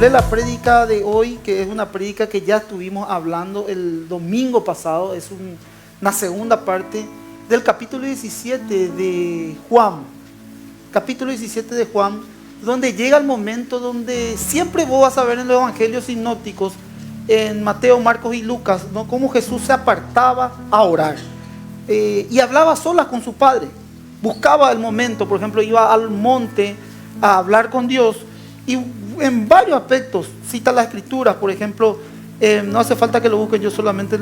titulé la prédica de hoy, que es una prédica que ya estuvimos hablando el domingo pasado. Es una segunda parte del capítulo 17 de Juan. Capítulo 17 de Juan, donde llega el momento donde siempre vos vas a ver en los evangelios sinópticos, en Mateo, Marcos y Lucas, ¿no?, cómo Jesús se apartaba a orar. Y hablaba solas con su Padre. Buscaba el momento, por ejemplo, iba al monte a hablar con Dios. Y en varios aspectos cita las escrituras. Por ejemplo, no hace falta que lo busquen, yo solamente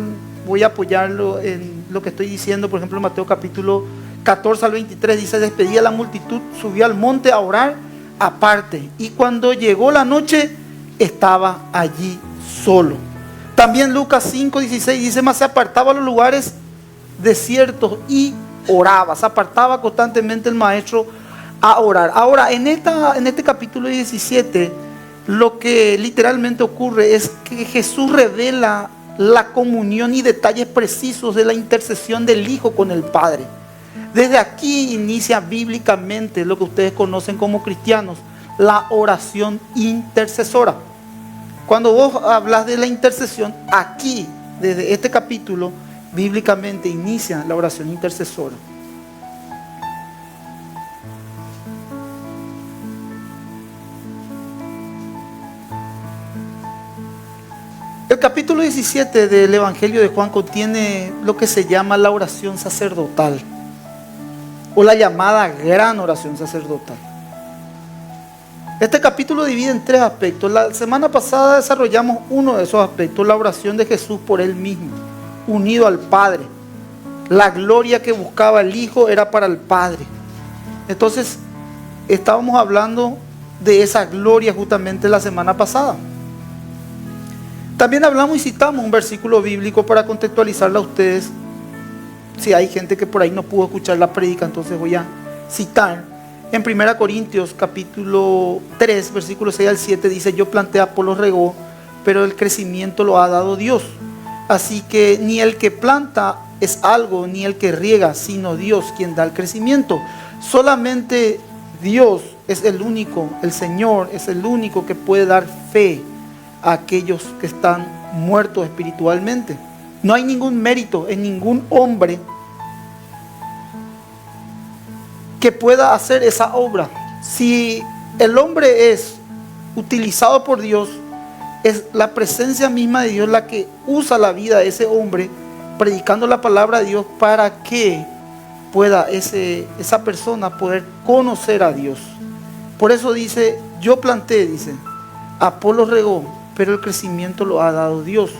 voy a apoyarlo en lo que estoy diciendo. Por ejemplo, en Mateo capítulo 14 al 23 dice: despedía a la multitud, subió al monte a orar aparte, y cuando llegó la noche estaba allí solo. También Lucas 5:16 dice: mas se apartaba a los lugares desiertos y oraba. Se apartaba constantemente el maestro a orar. Ahora, en este capítulo 17, lo que literalmente ocurre es que Jesús revela la comunión y detalles precisos de la intercesión del Hijo con el Padre. Desde aquí inicia bíblicamente lo que ustedes conocen como cristianos, la oración intercesora. Cuando vos hablas de la intercesión, aquí, desde este capítulo, bíblicamente inicia la oración intercesora. El capítulo 17 del Evangelio de Juan contiene lo que se llama la oración sacerdotal, o la llamada gran oración sacerdotal. Este capítulo divide en tres aspectos. La semana pasada desarrollamos uno de esos aspectos, la oración de Jesús por Él mismo, unido al Padre. La gloria que buscaba el Hijo era para el Padre. Entonces, estábamos hablando de esa gloria justamente la semana pasada. También hablamos y citamos un versículo bíblico para contextualizarla a ustedes. Si hay gente que por ahí no pudo escuchar la prédica, entonces voy a citar. En 1 Corintios capítulo 3, versículo 6 al 7 dice: yo planté, Apolo regó, pero el crecimiento lo ha dado Dios. Así que ni el que planta es algo, ni el que riega, sino Dios quien da el crecimiento. Solamente Dios es el único, el Señor es el único que puede dar fe a aquellos que están muertos espiritualmente. No hay ningún mérito en ningún hombre que pueda hacer esa obra. Si el hombre es utilizado por Dios, es la presencia misma de Dios la que usa la vida de ese hombre, predicando la palabra de Dios para que pueda esa persona poder conocer a Dios. Por eso dice: yo planté, dice, Apolo regó, pero el crecimiento lo ha dado Dios.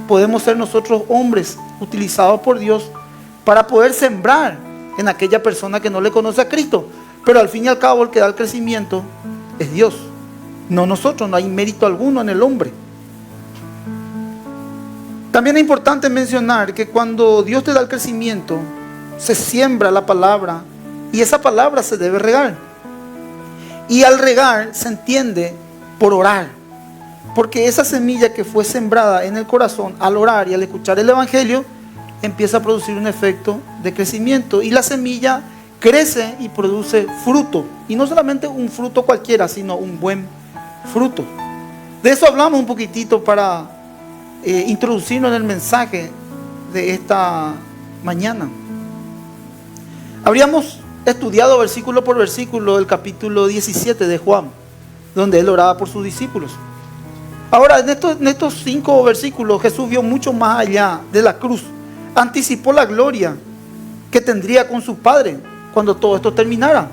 Podemos ser nosotros hombres utilizados por Dios para poder sembrar en aquella persona que no le conoce a Cristo, pero al fin y al cabo el que da el crecimiento es Dios, no nosotros. No hay mérito alguno en el hombre. También es importante mencionar que cuando Dios te da el crecimiento, se siembra la palabra, y esa palabra se debe regar, y al regar se entiende por orar, porque esa semilla que fue sembrada en el corazón al orar y al escuchar el Evangelio empieza a producir un efecto de crecimiento, y la semilla crece y produce fruto, y no solamente un fruto cualquiera, sino un buen fruto. De eso hablamos un poquitito para introducirnos en el mensaje de esta mañana. Habríamos estudiado versículo por versículo el capítulo 17 de Juan, donde él oraba por sus discípulos. Ahora, en estos 5 versículos, Jesús vio mucho más allá de la cruz. Anticipó la gloria que tendría con su Padre cuando todo esto terminara.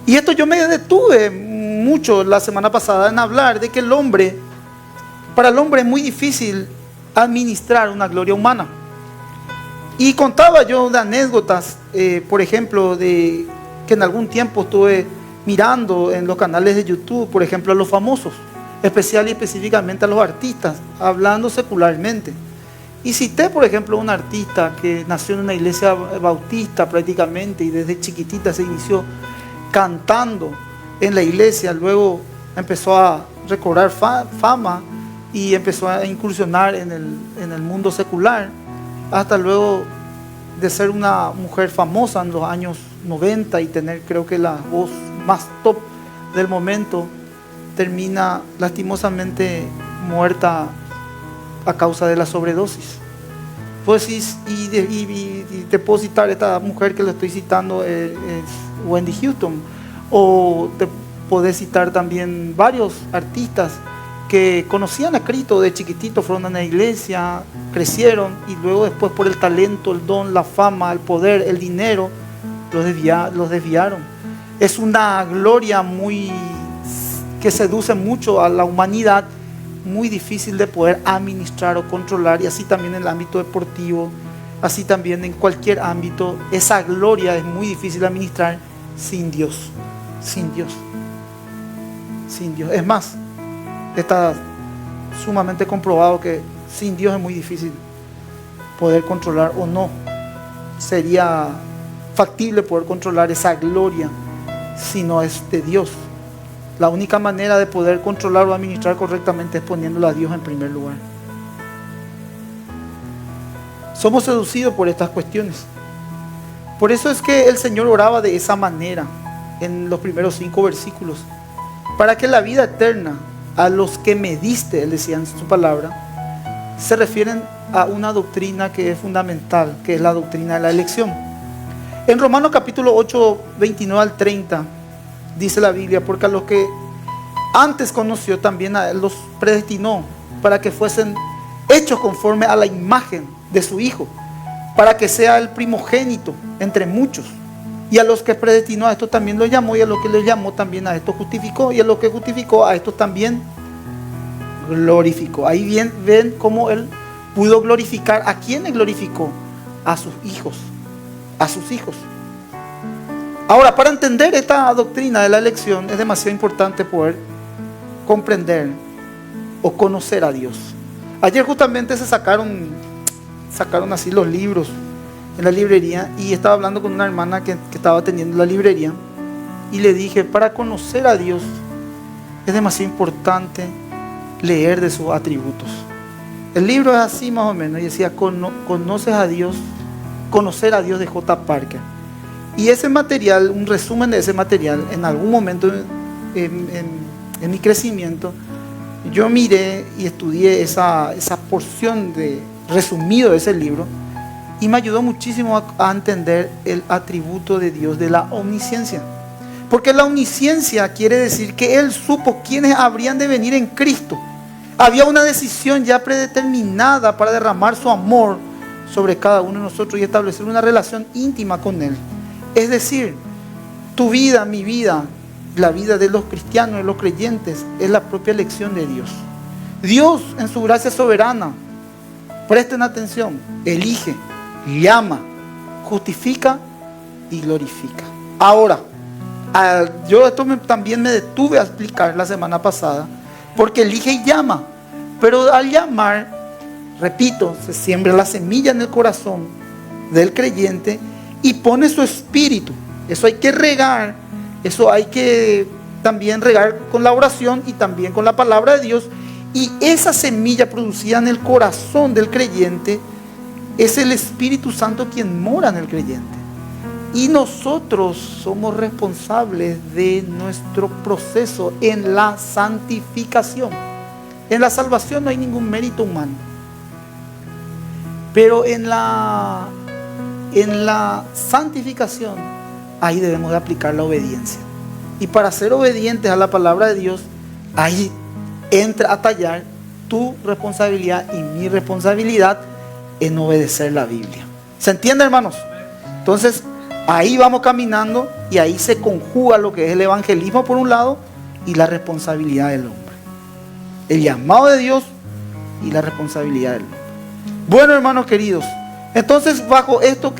Y esto yo me detuve mucho la semana pasada en hablar de que para el hombre es muy difícil administrar una gloria humana. Y contaba yo de anécdotas, por ejemplo, de que en algún tiempo estuve mirando en los canales de YouTube, por ejemplo, a los famosos, especial y específicamente a los artistas, hablando secularmente. Y cité, por ejemplo, a un artista que nació en una iglesia bautista prácticamente, y desde chiquitita se inició cantando en la iglesia. Luego empezó a recobrar fama y empezó a incursionar en el mundo secular, hasta luego de ser una mujer famosa en los años 90 y tener, creo que, la voz más top del momento. termina lastimosamente muerta a causa de la sobredosis. Pues y te puedo citar esta mujer que le estoy citando, es Wendy Houston, o te podés citar también varios artistas que conocían a Cristo de chiquitito, fueron a la iglesia, crecieron y luego después por el talento, el don, la fama, el poder, el dinero, los desviaron. Es una gloria que seduce mucho a la humanidad, muy difícil de poder administrar o controlar, y así también en el ámbito deportivo, así también en cualquier ámbito. Esa gloria es muy difícil de administrar sin Dios, sin Dios, sin Dios. Es más, está sumamente comprobado que sin Dios es muy difícil poder controlar, o no sería factible poder controlar esa gloria si no es de Dios. La única manera de poder controlar o administrar correctamente es poniéndolo a Dios en primer lugar. Somos seducidos por estas cuestiones. Por eso es que el Señor oraba de esa manera en los primeros 5 versículos. Para que la vida eterna, a los que me diste, Él decía en su palabra, se refieren a una doctrina que es fundamental, que es la doctrina de la elección. En Romanos capítulo 8, 29 al 30, dice la Biblia: porque a los que antes conoció también a Él los predestinó para que fuesen hechos conforme a la imagen de su Hijo, para que sea el primogénito entre muchos. Y a los que predestinó a estos también los llamó, y a los que les llamó también a estos justificó, y a los que justificó a estos también glorificó. Ahí bien ven cómo Él pudo glorificar. ¿A quiénes glorificó? A sus hijos, a sus hijos. Ahora, para entender esta doctrina de la elección es demasiado importante poder comprender o conocer a Dios. Ayer justamente se sacaron así los libros en la librería, y estaba hablando con una hermana que estaba atendiendo la librería, y le dije: para conocer a Dios es demasiado importante leer de sus atributos. El libro es así más o menos, y decía: conoces a Dios, conocer a Dios, de J. Parker. Y ese material, un resumen de ese material, en algún momento en mi crecimiento, yo miré y estudié esa porción resumido de ese libro, y me ayudó muchísimo a entender el atributo de Dios de la omnisciencia. Porque la omnisciencia quiere decir que Él supo quiénes habrían de venir en Cristo. Había una decisión ya predeterminada para derramar su amor sobre cada uno de nosotros y establecer una relación íntima con Él. Es decir, tu vida, mi vida, la vida de los cristianos, de los creyentes, es la propia elección de Dios. Dios, en su gracia soberana, presten atención, elige, llama, justifica y glorifica. Ahora, yo esto también me detuve a explicar la semana pasada, porque elige y llama, pero al llamar, repito, se siembra la semilla en el corazón del creyente y pone su espíritu. Eso hay que regar, eso hay que también regar con la oración y también con la palabra de Dios. Y esa semilla producida en el corazón del creyente es el Espíritu Santo quien mora en el creyente. Y nosotros somos responsables de nuestro proceso en la santificación. En la salvación no hay ningún mérito humano, pero en la santificación, ahí debemos de aplicar la obediencia. Y para ser obedientes a la palabra de Dios, ahí entra a tallar tu responsabilidad y mi responsabilidad en obedecer la Biblia. ¿Se entiende, hermanos? Entonces, ahí vamos caminando, y ahí se conjuga lo que es el evangelismo por un lado y la responsabilidad del hombre. El llamado de Dios y la responsabilidad del hombre. Bueno, hermanos queridos, entonces bajo esto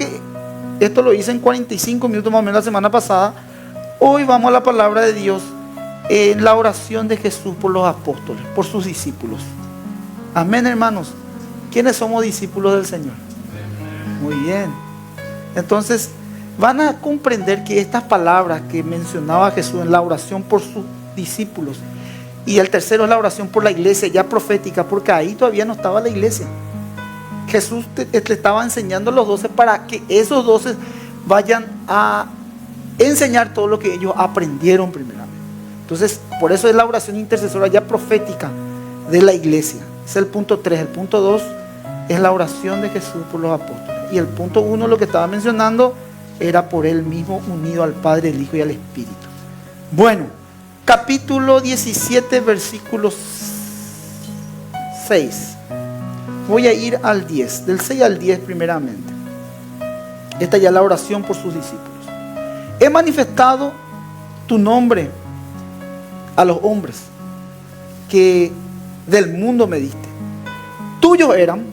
lo hice en 45 minutos más o menos la semana pasada, hoy vamos a la palabra de Dios en la oración de Jesús por los apóstoles, por sus discípulos. Amén, hermanos. ¿Quiénes somos discípulos del Señor? Muy bien. Entonces van a comprender que estas palabras que mencionaba Jesús en la oración por sus discípulos, y el tercero es la oración por la iglesia ya profética, porque ahí todavía no estaba la iglesia. Jesús le estaba enseñando a los 12 para que esos 12 vayan a enseñar todo lo que ellos aprendieron primeramente. Entonces, por eso es la oración intercesora ya profética de la iglesia. Es el punto 3. El punto 2 es la oración de Jesús por los apóstoles. Y el punto 1, lo que estaba mencionando, era por él mismo unido al Padre, el Hijo y al Espíritu. Bueno, capítulo 17, versículos 6. Voy a ir al 10, del 6 al 10 primeramente. Esta ya es la oración por sus discípulos. He manifestado tu nombre a los hombres que del mundo me diste. Tuyos eran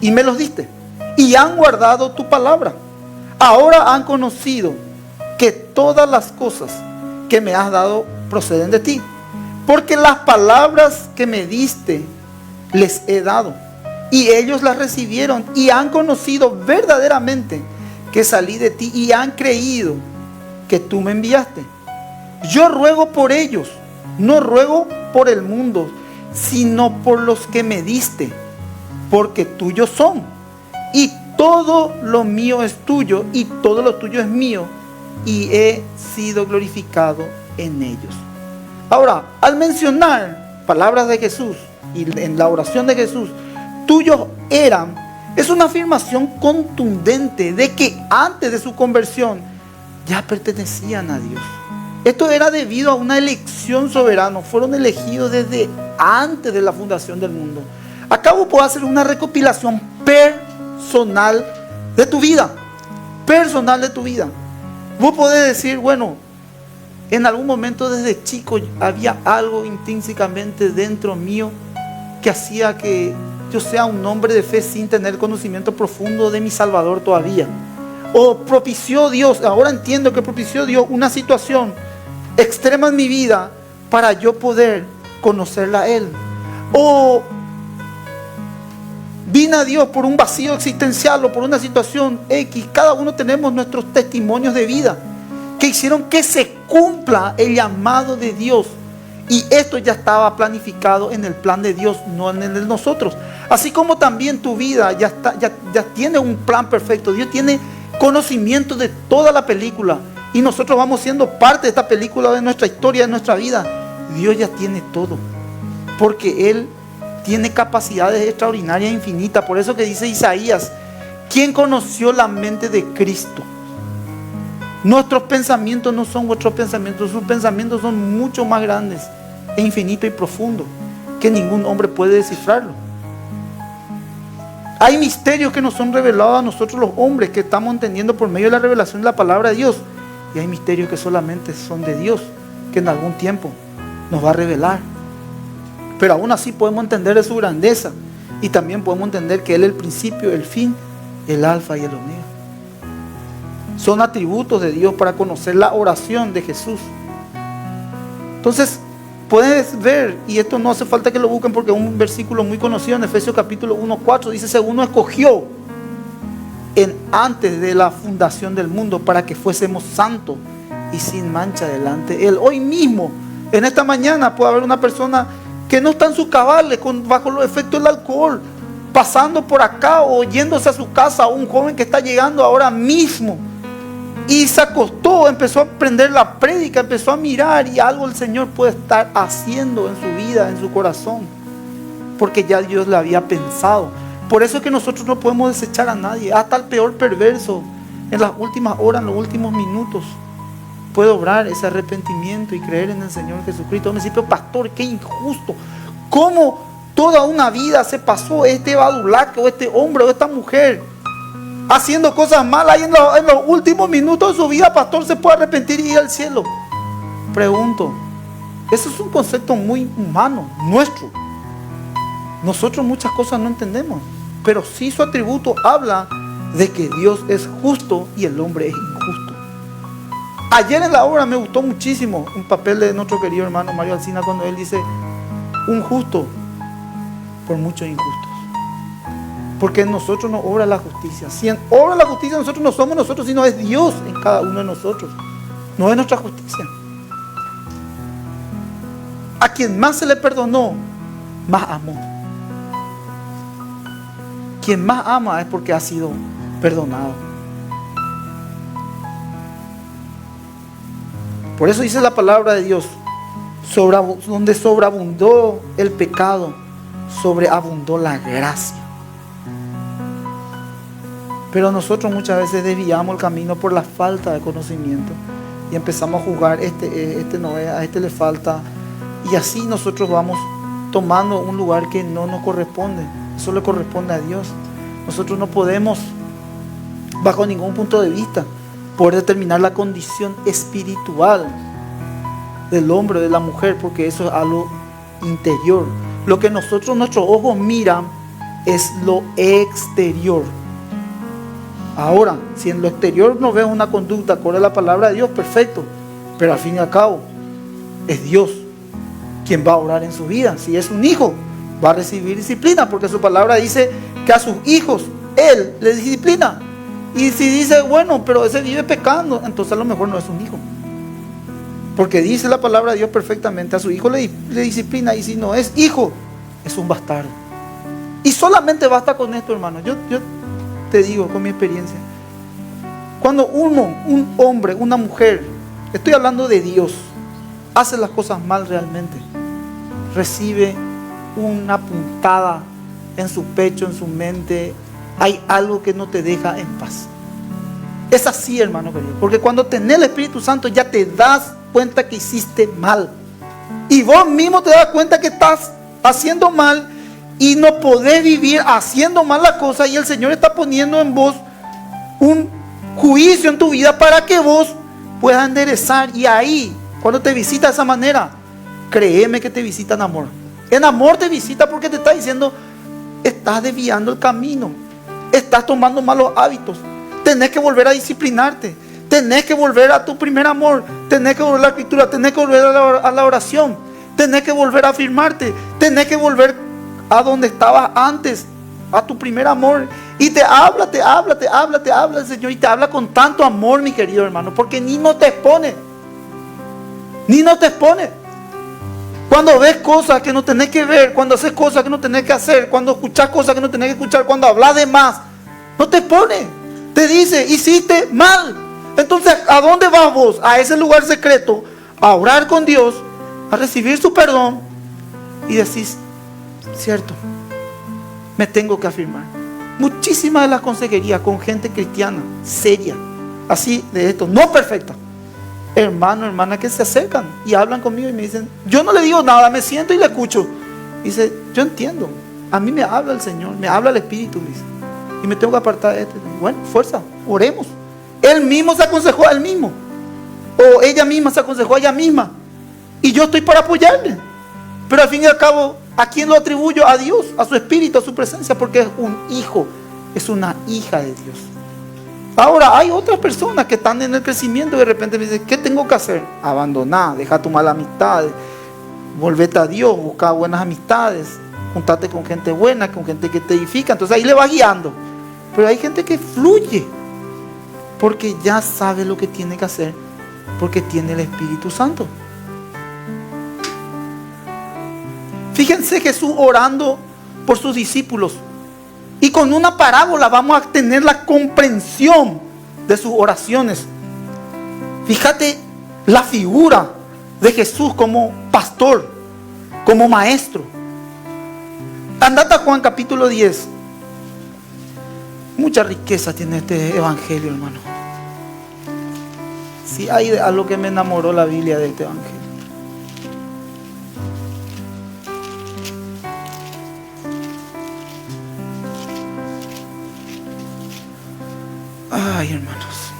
y me los diste, y han guardado tu palabra. Ahora han conocido que todas las cosas que me has dado proceden de ti, porque las palabras que me diste les he dado, y ellos las recibieron y han conocido verdaderamente que salí de ti, y han creído que tú me enviaste. Yo ruego por ellos, no ruego por el mundo, sino por los que me diste, porque tuyos son, y todo lo mío es tuyo, y todo lo tuyo es mío, y he sido glorificado en ellos. Ahora, al mencionar palabras de Jesús, y en la oración de Jesús, tuyos eran, es una afirmación contundente de que antes de su conversión ya pertenecían a Dios. Esto era debido a una elección soberana. Fueron elegidos desde antes de la fundación del mundo. Acá vos podés hacer una recopilación personal de tu vida. Personal de tu vida. Vos podés decir, bueno, en algún momento desde chico había algo intrínsecamente dentro mío que hacía que yo sea un hombre de fe sin tener conocimiento profundo de mi Salvador todavía. O propició Dios, ahora entiendo que propició Dios una situación extrema en mi vida para yo poder conocerla a Él. O vine a Dios por un vacío existencial o por una situación X. Cada uno tenemos nuestros testimonios de vida que hicieron que se cumpla el llamado de Dios. Y esto ya estaba planificado en el plan de Dios, no en el de nosotros. Así como también tu vida ya tiene un plan perfecto. Dios tiene conocimiento de toda la película. Y nosotros vamos siendo parte de esta película, de nuestra historia, de nuestra vida. Dios ya tiene todo. Porque Él tiene capacidades extraordinarias e infinitas. Por eso que dice Isaías, ¿quién conoció la mente de Cristo? Nuestros pensamientos no son vuestros pensamientos. Sus pensamientos son mucho más grandes e infinitos y profundos que ningún hombre puede descifrarlo. Hay misterios que nos son revelados a nosotros los hombres, que estamos entendiendo por medio de la revelación de la palabra de Dios. Y hay misterios que solamente son de Dios, que en algún tiempo nos va a revelar. Pero aún así podemos entender de su grandeza. Y también podemos entender que Él es el principio, el fin, el alfa y el omega. Son atributos de Dios para conocer la oración de Jesús. Entonces, puedes ver, y esto no hace falta que lo busquen porque es un versículo muy conocido en Efesios capítulo 1:4, dice, según nos escogió antes de la fundación del mundo para que fuésemos santos y sin mancha delante de Él. Hoy mismo, en esta mañana, puede haber una persona que no está en sus cabales, bajo los efectos del alcohol, pasando por acá o yéndose a su casa, un joven que está llegando ahora mismo y se acostó, empezó a aprender la prédica, empezó a mirar, y algo el Señor puede estar haciendo en su vida, en su corazón, porque ya Dios le había pensado. Por eso es que nosotros no podemos desechar a nadie, hasta el peor perverso, en las últimas horas, en los últimos minutos, puede obrar ese arrepentimiento y creer en el Señor Jesucristo. Me dice, pero pastor, qué injusto, ¿cómo toda una vida se pasó este badulaque o este hombre o esta mujer haciendo cosas malas, y en los últimos minutos de su vida, pastor, se puede arrepentir y ir al cielo? Pregunto, eso es un concepto muy humano, nuestro. Nosotros muchas cosas no entendemos, pero sí su atributo habla de que Dios es justo y el hombre es injusto. Ayer en la obra me gustó muchísimo un papel de nuestro querido hermano Mario Alsina, cuando él dice, un justo por muchos injustos. Porque en nosotros no obra la justicia. Si obra la justicia, nosotros no somos nosotros, sino es Dios en cada uno de nosotros. No es nuestra justicia. A quien más se le perdonó, más amó. Quien más ama es porque ha sido perdonado. Por eso dice la palabra de Dios, donde sobreabundó el pecado, sobreabundó la gracia. Pero nosotros muchas veces desviamos el camino por la falta de conocimiento y empezamos a juzgar, este no es, a este le falta, y así nosotros vamos tomando un lugar que no nos corresponde. Eso le corresponde a Dios. Nosotros no podemos, bajo ningún punto de vista, poder determinar la condición espiritual del hombre o de la mujer, porque eso es algo interior. Lo que nuestros ojos miran es lo exterior. Ahora, si en lo exterior no ves una conducta acorde a la palabra de Dios, perfecto, pero al fin y al cabo es Dios quien va a obrar en su vida. Si es un hijo, va a recibir disciplina, porque su palabra dice que a sus hijos Él les disciplina. Y si dice, bueno, pero ese vive pecando, entonces a lo mejor no es un hijo, porque dice la palabra de Dios perfectamente, a su hijo le disciplina, y si no es hijo, es un bastardo. Y solamente basta con esto, hermano. Yo te digo con mi experiencia, cuando un hombre, una mujer, estoy hablando de Dios, hace las cosas mal realmente, recibe una puntada en su pecho, en su mente. Hay algo que no te deja en paz. Es así, hermano querido, porque cuando tenés el Espíritu Santo ya te das cuenta que hiciste mal, y vos mismo te das cuenta que estás haciendo mal y no podés vivir haciendo mal la cosa, y el Señor está poniendo en vos un juicio en tu vida para que vos puedas enderezar. Y ahí, cuando te visita de esa manera, créeme que te visita en amor. En amor te visita, porque te está diciendo, estás desviando el camino, estás tomando malos hábitos, tenés que volver a disciplinarte, tenés que volver a tu primer amor, tenés que volver a la escritura, tenés que volver a la oración, tenés que volver a afirmarte, tenés que volver a donde estabas antes, a tu primer amor. Y te habla el Señor, y te habla con tanto amor, mi querido hermano, porque ni no te expone. Cuando ves cosas que no tenés que ver, cuando haces cosas que no tenés que hacer, cuando escuchas cosas que no tenés que escuchar, cuando hablas de más, no te expone. Te dice, hiciste mal. Entonces, ¿a dónde vas vos? A ese lugar secreto, a orar con Dios, a recibir su perdón, y decís, cierto, me tengo que afirmar. Muchísimas de las consejerías con gente cristiana, seria, así de esto, no perfecta, hermano, hermana, que se acercan y hablan conmigo y me dicen, yo no le digo nada, me siento y le escucho. Dice, yo entiendo, a mí me habla el Señor, me habla el Espíritu, dice, y me tengo que apartar de esto. Bueno, fuerza, oremos. Él mismo se aconsejó a él mismo, o ella misma se aconsejó a ella misma, y yo estoy para apoyarle. Pero al fin y al cabo, ¿a quién lo atribuyo? A Dios, a su Espíritu, a su presencia, porque es un hijo, es una hija de Dios. Ahora, hay otras personas que están en el crecimiento y de repente me dicen, ¿qué tengo que hacer? Abandonar, dejar tu mala amistad, volvete a Dios, buscar buenas amistades, juntarte con gente buena, con gente que te edifica. Entonces ahí le va guiando. Pero hay gente que fluye, porque ya sabe lo que tiene que hacer, porque tiene el Espíritu Santo. Fíjense Jesús orando por sus discípulos, y con una parábola vamos a tener la comprensión de sus oraciones. Fíjate la figura de Jesús como pastor, como maestro. Andate a Juan capítulo 10. Mucha riqueza tiene este evangelio, hermano. Sí, hay algo que me enamoró la Biblia de este evangelio. Ay, hermanos.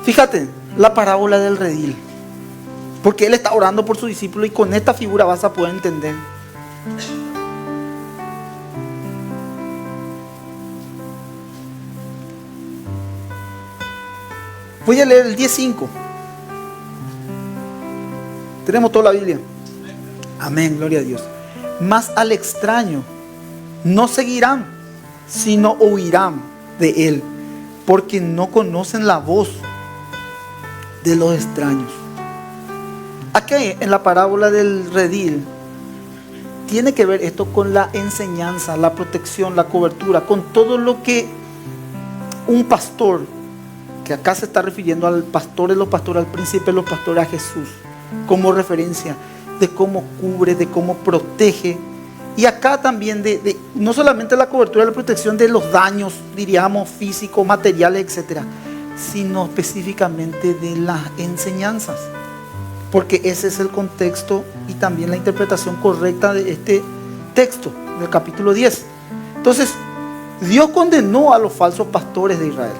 Fíjate la parábola del redil, porque él está orando por su discípulo, y con esta figura vas a poder entender. Voy a leer el 10:5. Tenemos toda la Biblia. Amén, gloria a Dios. Mas al extraño no seguirán, sino oirán de él, porque no conocen la voz de los extraños. Aquí en la parábola del redil tiene que ver esto con la enseñanza, la protección, la cobertura, con todo lo que un pastor que acá se está refiriendo al pastor de los pastores, al príncipe de los pastores, a Jesús, como referencia de cómo cubre, de cómo protege. Y acá también no solamente la cobertura, la protección de los daños, diríamos, físicos, materiales, etcétera, sino específicamente de las enseñanzas. Porque ese es el contexto y también la interpretación correcta de este texto, del capítulo 10. Entonces, Dios condenó a los falsos pastores de Israel.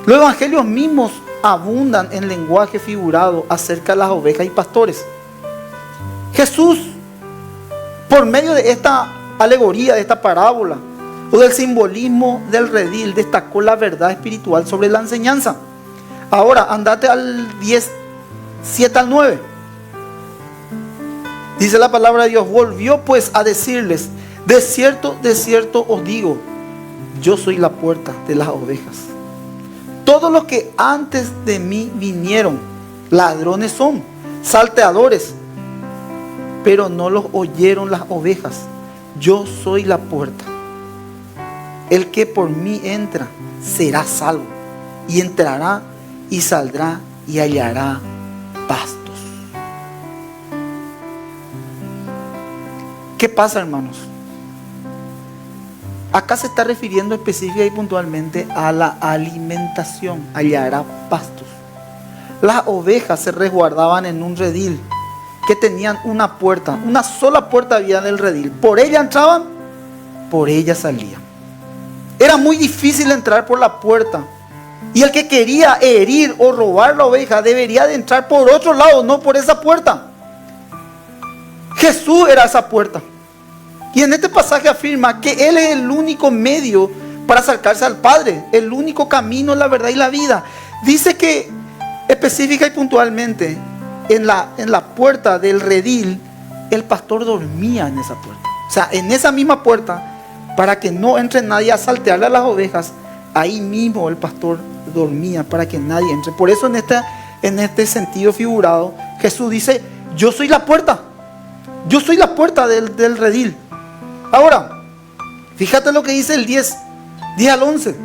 Los evangelios mismos abundan en lenguaje figurado acerca de las ovejas y pastores. Jesús, por medio de esta alegoría, de esta parábola, o del simbolismo del redil, destacó la verdad espiritual sobre la enseñanza. Ahora, andate al 10, 7 al 9. Dice la palabra de Dios: volvió pues a decirles: de cierto os digo, yo soy la puerta de las ovejas. Todos los que antes de mí vinieron, ladrones son, salteadores, pero no los oyeron las ovejas. Yo soy la puerta. El que por mí entra será salvo, y entrará y saldrá y hallará pastos. ¿Qué pasa, hermanos? Acá se está refiriendo específica y puntualmente a la alimentación. Hallará pastos. Las ovejas se resguardaban en un redil que tenían una puerta, una sola puerta había en el redil. Por ella entraban, por ella salían. Era muy difícil entrar por la puerta. Y el que quería herir o robar la oveja debería de entrar por otro lado, no por esa puerta. Jesús era esa puerta. Y en este pasaje afirma que Él es el único medio para acercarse al Padre, el único camino, la verdad y la vida. Dice que específica y puntualmente en la puerta del redil, el pastor dormía en esa puerta. O sea, en esa misma puerta, para que no entre nadie a saltearle a las ovejas, ahí mismo el pastor dormía para que nadie entre. Por eso en este sentido figurado, Jesús dice: yo soy la puerta. Yo soy la puerta del redil. Ahora, fíjate lo que dice el 10 al 11.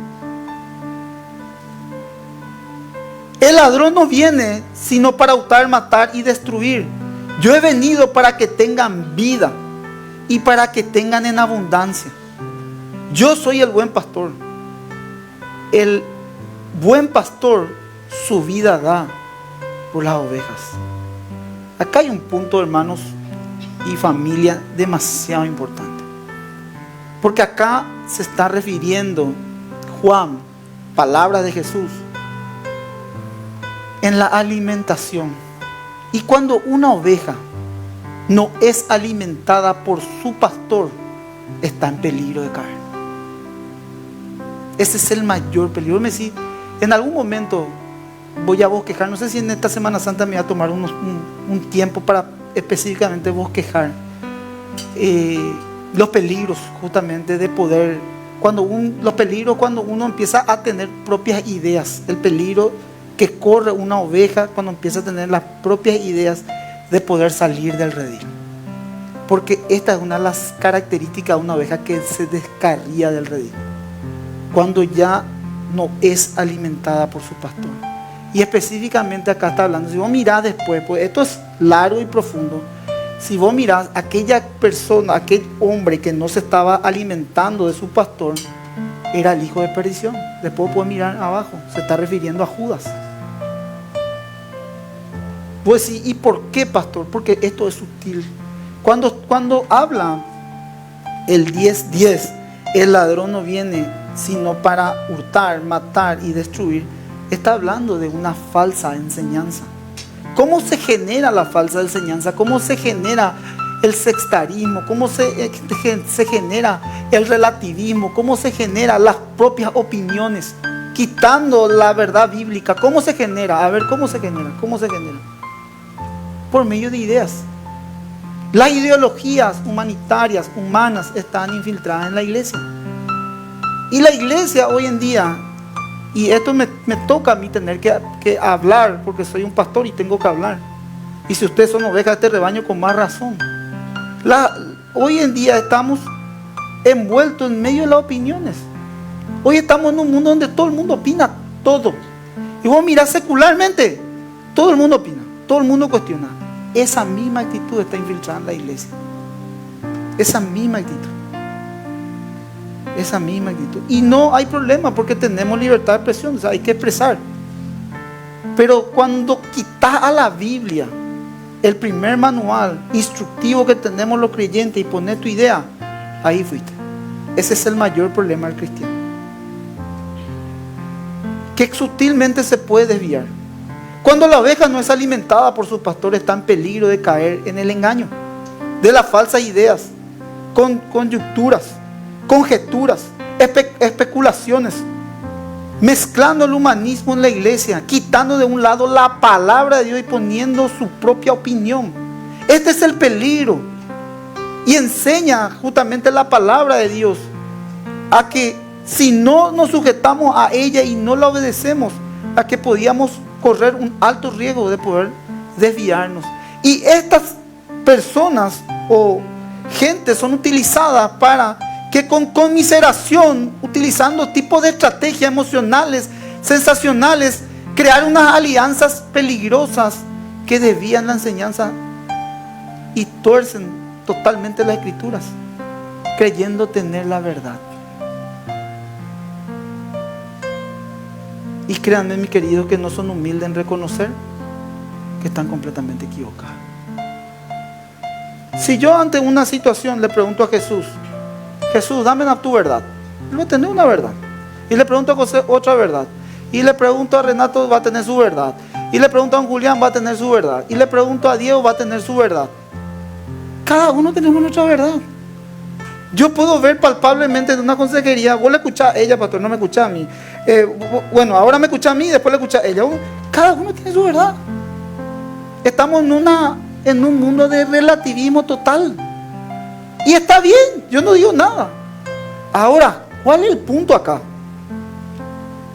El ladrón no viene sino para hurtar, matar y destruir. Yo he venido para que tengan vida y para que tengan en abundancia. Yo soy el buen pastor. El buen pastor su vida da por las ovejas. Acá hay un punto, hermanos y familia, demasiado importante. Porque acá se está refiriendo Juan, palabras de Jesús, en la alimentación. Y cuando una oveja no es alimentada por su pastor, está en peligro de caer. Ese es el mayor peligro. Me decís, en algún momento voy a bosquejar, no sé si en esta Semana Santa me voy a tomar un tiempo para específicamente bosquejar los peligros justamente de poder, los peligros cuando uno empieza a tener propias ideas, el peligro que corre una oveja cuando empieza a tener las propias ideas de poder salir del redil. Porque esta es una de las características de una oveja que se descarría del redil, cuando ya no es alimentada por su pastor. Y específicamente acá está hablando, si vos mirás después, pues esto es largo y profundo. Si vos mirás, aquella persona, aquel hombre que no se estaba alimentando de su pastor, era el hijo de perdición. Después puedes mirar abajo, se está refiriendo a Judas. Pues sí, ¿y por qué, pastor? Porque esto es sutil. Cuando habla el 10:10, el ladrón no viene sino para hurtar, matar y destruir, está hablando de una falsa enseñanza. ¿Cómo se genera la falsa enseñanza? ¿Cómo se genera el sectarismo? ¿Cómo se genera el relativismo? ¿Cómo se generan las propias opiniones? Quitando la verdad bíblica. ¿Cómo se genera? A ver, ¿cómo se genera? ¿Cómo se genera? Por medio de ideas. Las ideologías humanitarias, humanas, están infiltradas en la iglesia. Y la iglesia hoy en día, y esto me toca a mí tener que hablar, porque soy un pastor y tengo que hablar. Y si ustedes son ovejas de este rebaño, con más razón. Hoy en día estamos envueltos en medio de las opiniones. Hoy estamos en un mundo donde todo el mundo opina todo. Y vos mirás secularmente, todo el mundo opina, todo el mundo cuestiona. Esa misma actitud está infiltrada en la iglesia. Esa misma actitud. Esa misma actitud. Y no hay problema porque tenemos libertad de expresión, o sea, hay que expresar. Pero cuando quitas a la Biblia, el primer manual instructivo que tenemos los creyentes, y pones tu idea, ahí fuiste. Ese es el mayor problema del cristiano. Que sutilmente se puede desviar. Cuando la oveja no es alimentada por sus pastores, está en peligro de caer en el engaño, de las falsas ideas, con conjeturas, especulaciones, mezclando el humanismo en la iglesia, quitando de un lado la palabra de Dios y poniendo su propia opinión. Este es el peligro. Y enseña justamente la palabra de Dios a que si no nos sujetamos a ella y no la obedecemos, a que podíamos correr un alto riesgo de poder desviarnos. Y estas personas o gente son utilizadas para que con conmiseración, utilizando tipos de estrategias emocionales, sensacionales, crear unas alianzas peligrosas que desvían la enseñanza y tuercen totalmente las escrituras, creyendo tener la verdad. Y créanme, mis queridos, que no son humildes en reconocer que están completamente equivocados. Si yo ante una situación le pregunto a Jesús, Jesús, dame tu verdad, él va a tener una verdad. Y le pregunto a José otra verdad. Y le pregunto a Renato, va a tener su verdad. Y le pregunto a Julián, va a tener su verdad. Y le pregunto a Diego, va a tener su verdad. Cada uno tenemos nuestra verdad. Yo puedo ver palpablemente en una consejería, vos le escuchás a ella, pastor, no me escuchás a mí. Bueno, ahora me escuchás a mí, después le escuchás a ella. Cada uno tiene su verdad. Estamos en un mundo de relativismo total. Y está bien, yo no digo nada. Ahora, ¿cuál es el punto acá?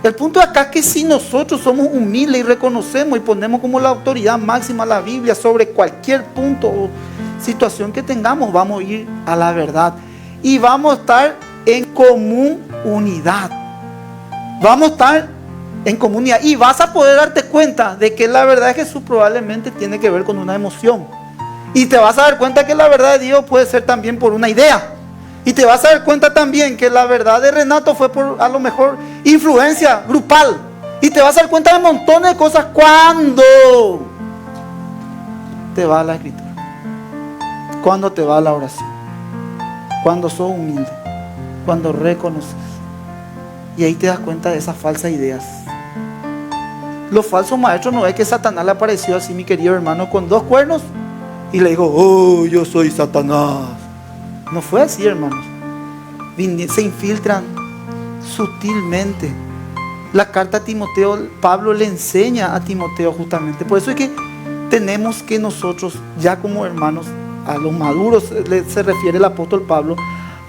El punto acá es que si nosotros somos humildes y reconocemos y ponemos como la autoridad máxima la Biblia sobre cualquier punto o situación que tengamos, vamos a ir a la verdad. Y vamos a estar en común unidad. Vamos a estar en comunidad. Y vas a poder darte cuenta de que la verdad de Jesús probablemente tiene que ver con una emoción. Y te vas a dar cuenta que la verdad de Dios puede ser también por una idea. Y te vas a dar cuenta también que la verdad de Renato fue por a lo mejor influencia grupal. Y te vas a dar cuenta de montones de cosas cuando te va a la escritura. Cuando te va a la oración. Cuando sos humilde. Cuando reconoces. Y ahí te das cuenta de esas falsas ideas. Los falsos maestros no es que Satanás le apareció así, mi querido hermano, con 2 cuernos. Y le digo, oh, yo soy Satanás. No fue así, hermanos. Se infiltran sutilmente. La carta a Timoteo, Pablo le enseña a Timoteo justamente. Por eso es que tenemos que nosotros, ya como hermanos, a los maduros se refiere el apóstol Pablo,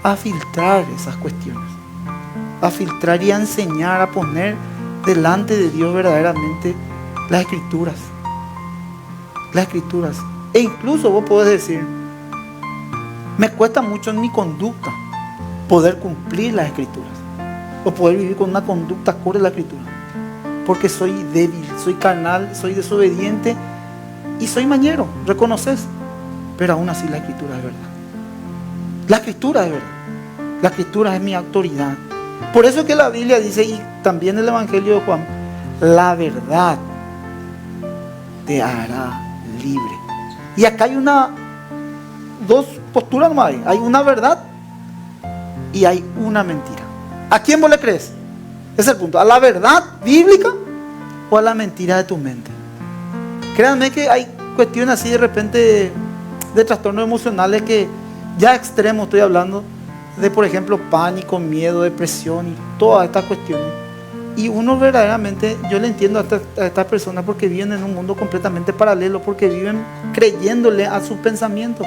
a filtrar esas cuestiones. A filtrar y a enseñar, a poner delante de Dios verdaderamente las escrituras. Las escrituras. E incluso vos podés decir, me cuesta mucho en mi conducta poder cumplir las escrituras o poder vivir con una conducta acorde a la escritura, porque soy débil, soy carnal, soy desobediente y soy mañero, reconoces, pero aún así la escritura es verdad. La escritura es verdad. La escritura es mi autoridad. Por eso que la Biblia dice, y también el Evangelio de Juan, la verdad te hará libre. Y acá hay dos posturas nomás. Hay una verdad y hay una mentira. ¿A quién vos le crees? Ese es el punto. ¿A la verdad bíblica o a la mentira de tu mente? Créanme que hay cuestiones así de repente de trastornos emocionales que ya extremos estoy hablando. De por ejemplo pánico, miedo, depresión y todas estas cuestiones. Y uno verdaderamente, yo le entiendo a estas personas porque viven en un mundo completamente paralelo, porque viven creyéndole a su pensamiento.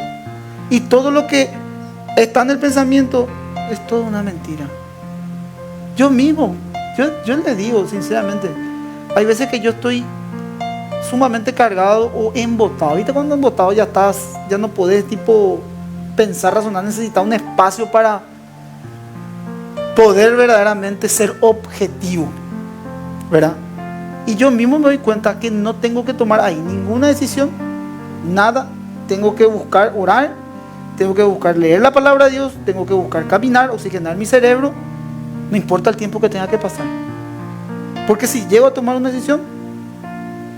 Y todo lo que está en el pensamiento es toda una mentira. Yo mismo, yo le digo sinceramente, hay veces que yo estoy sumamente cargado o embotado. ¿Viste cuando embotado ya no podés pensar, razonar, necesitas un espacio para poder verdaderamente ser objetivo? ¿verdad? Y yo mismo me doy cuenta que no tengo que tomar ahí ninguna decisión, nada. Tengo que buscar orar, tengo que buscar leer la palabra de Dios, tengo que buscar caminar, oxigenar mi cerebro, no importa el tiempo que tenga que pasar. Porque si llego a tomar una decisión,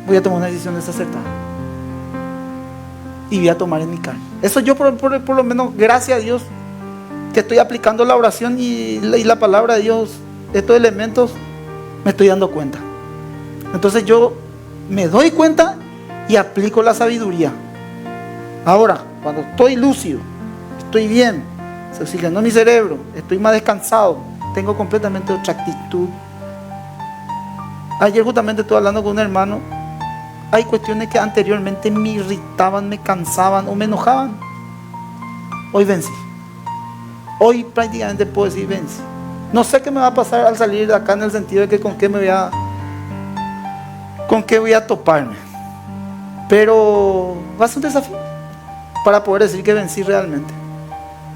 voy a tomar una decisión desacertada. Y voy a tomar en mi carne. Eso yo por lo menos, gracias a Dios, que estoy aplicando la oración y la palabra de Dios, estos elementos, me estoy dando cuenta. Entonces yo me doy cuenta y aplico la sabiduría. Ahora, cuando estoy lúcido, estoy bien, se oxigenó mi cerebro, estoy más descansado, tengo completamente otra actitud. Ayer justamente estuve hablando con un hermano. Hay cuestiones que anteriormente me irritaban, me cansaban o me enojaban. Hoy vencí. Hoy prácticamente puedo decir vencí. No sé qué me va a pasar al salir de acá, en el sentido de que con qué voy a toparme. Pero va a ser un desafío para poder decir que vencí realmente.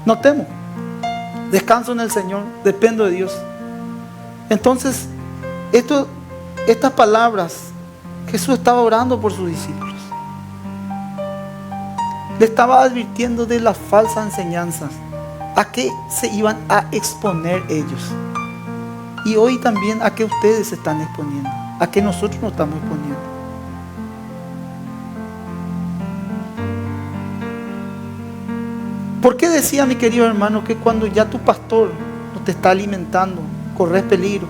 No temo. Descanso en el Señor, dependo de Dios. Entonces, estas palabras, Jesús estaba orando por sus discípulos. Le estaba advirtiendo de las falsas enseñanzas a qué se iban a exponer ellos. Y hoy también a qué ustedes se están exponiendo, a qué nosotros nos estamos exponiendo. ¿Por qué decía mi querido hermano que cuando ya tu pastor no te está alimentando, corres peligro?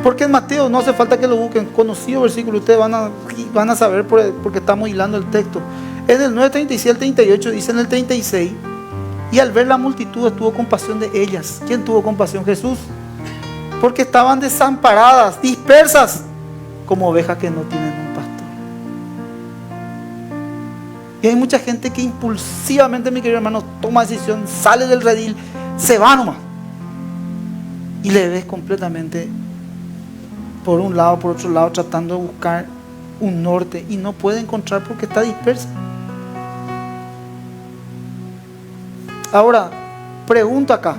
Porque en Mateo no hace falta que lo busquen, conocido versículo, ustedes van a saber porque estamos hilando el texto. En el 9:36 al 38 dice en el 36: y al ver la multitud tuvo compasión de ellas. ¿Quién tuvo compasión? Jesús. Porque estaban desamparadas, dispersas, como ovejas que no tienen un pastor. Y hay mucha gente que impulsivamente, mi querido hermano, toma decisión, sale del redil, se va nomás. Y le ves completamente por un lado, por otro lado, tratando de buscar un norte y no puede encontrar porque está dispersa. Ahora, pregunto acá,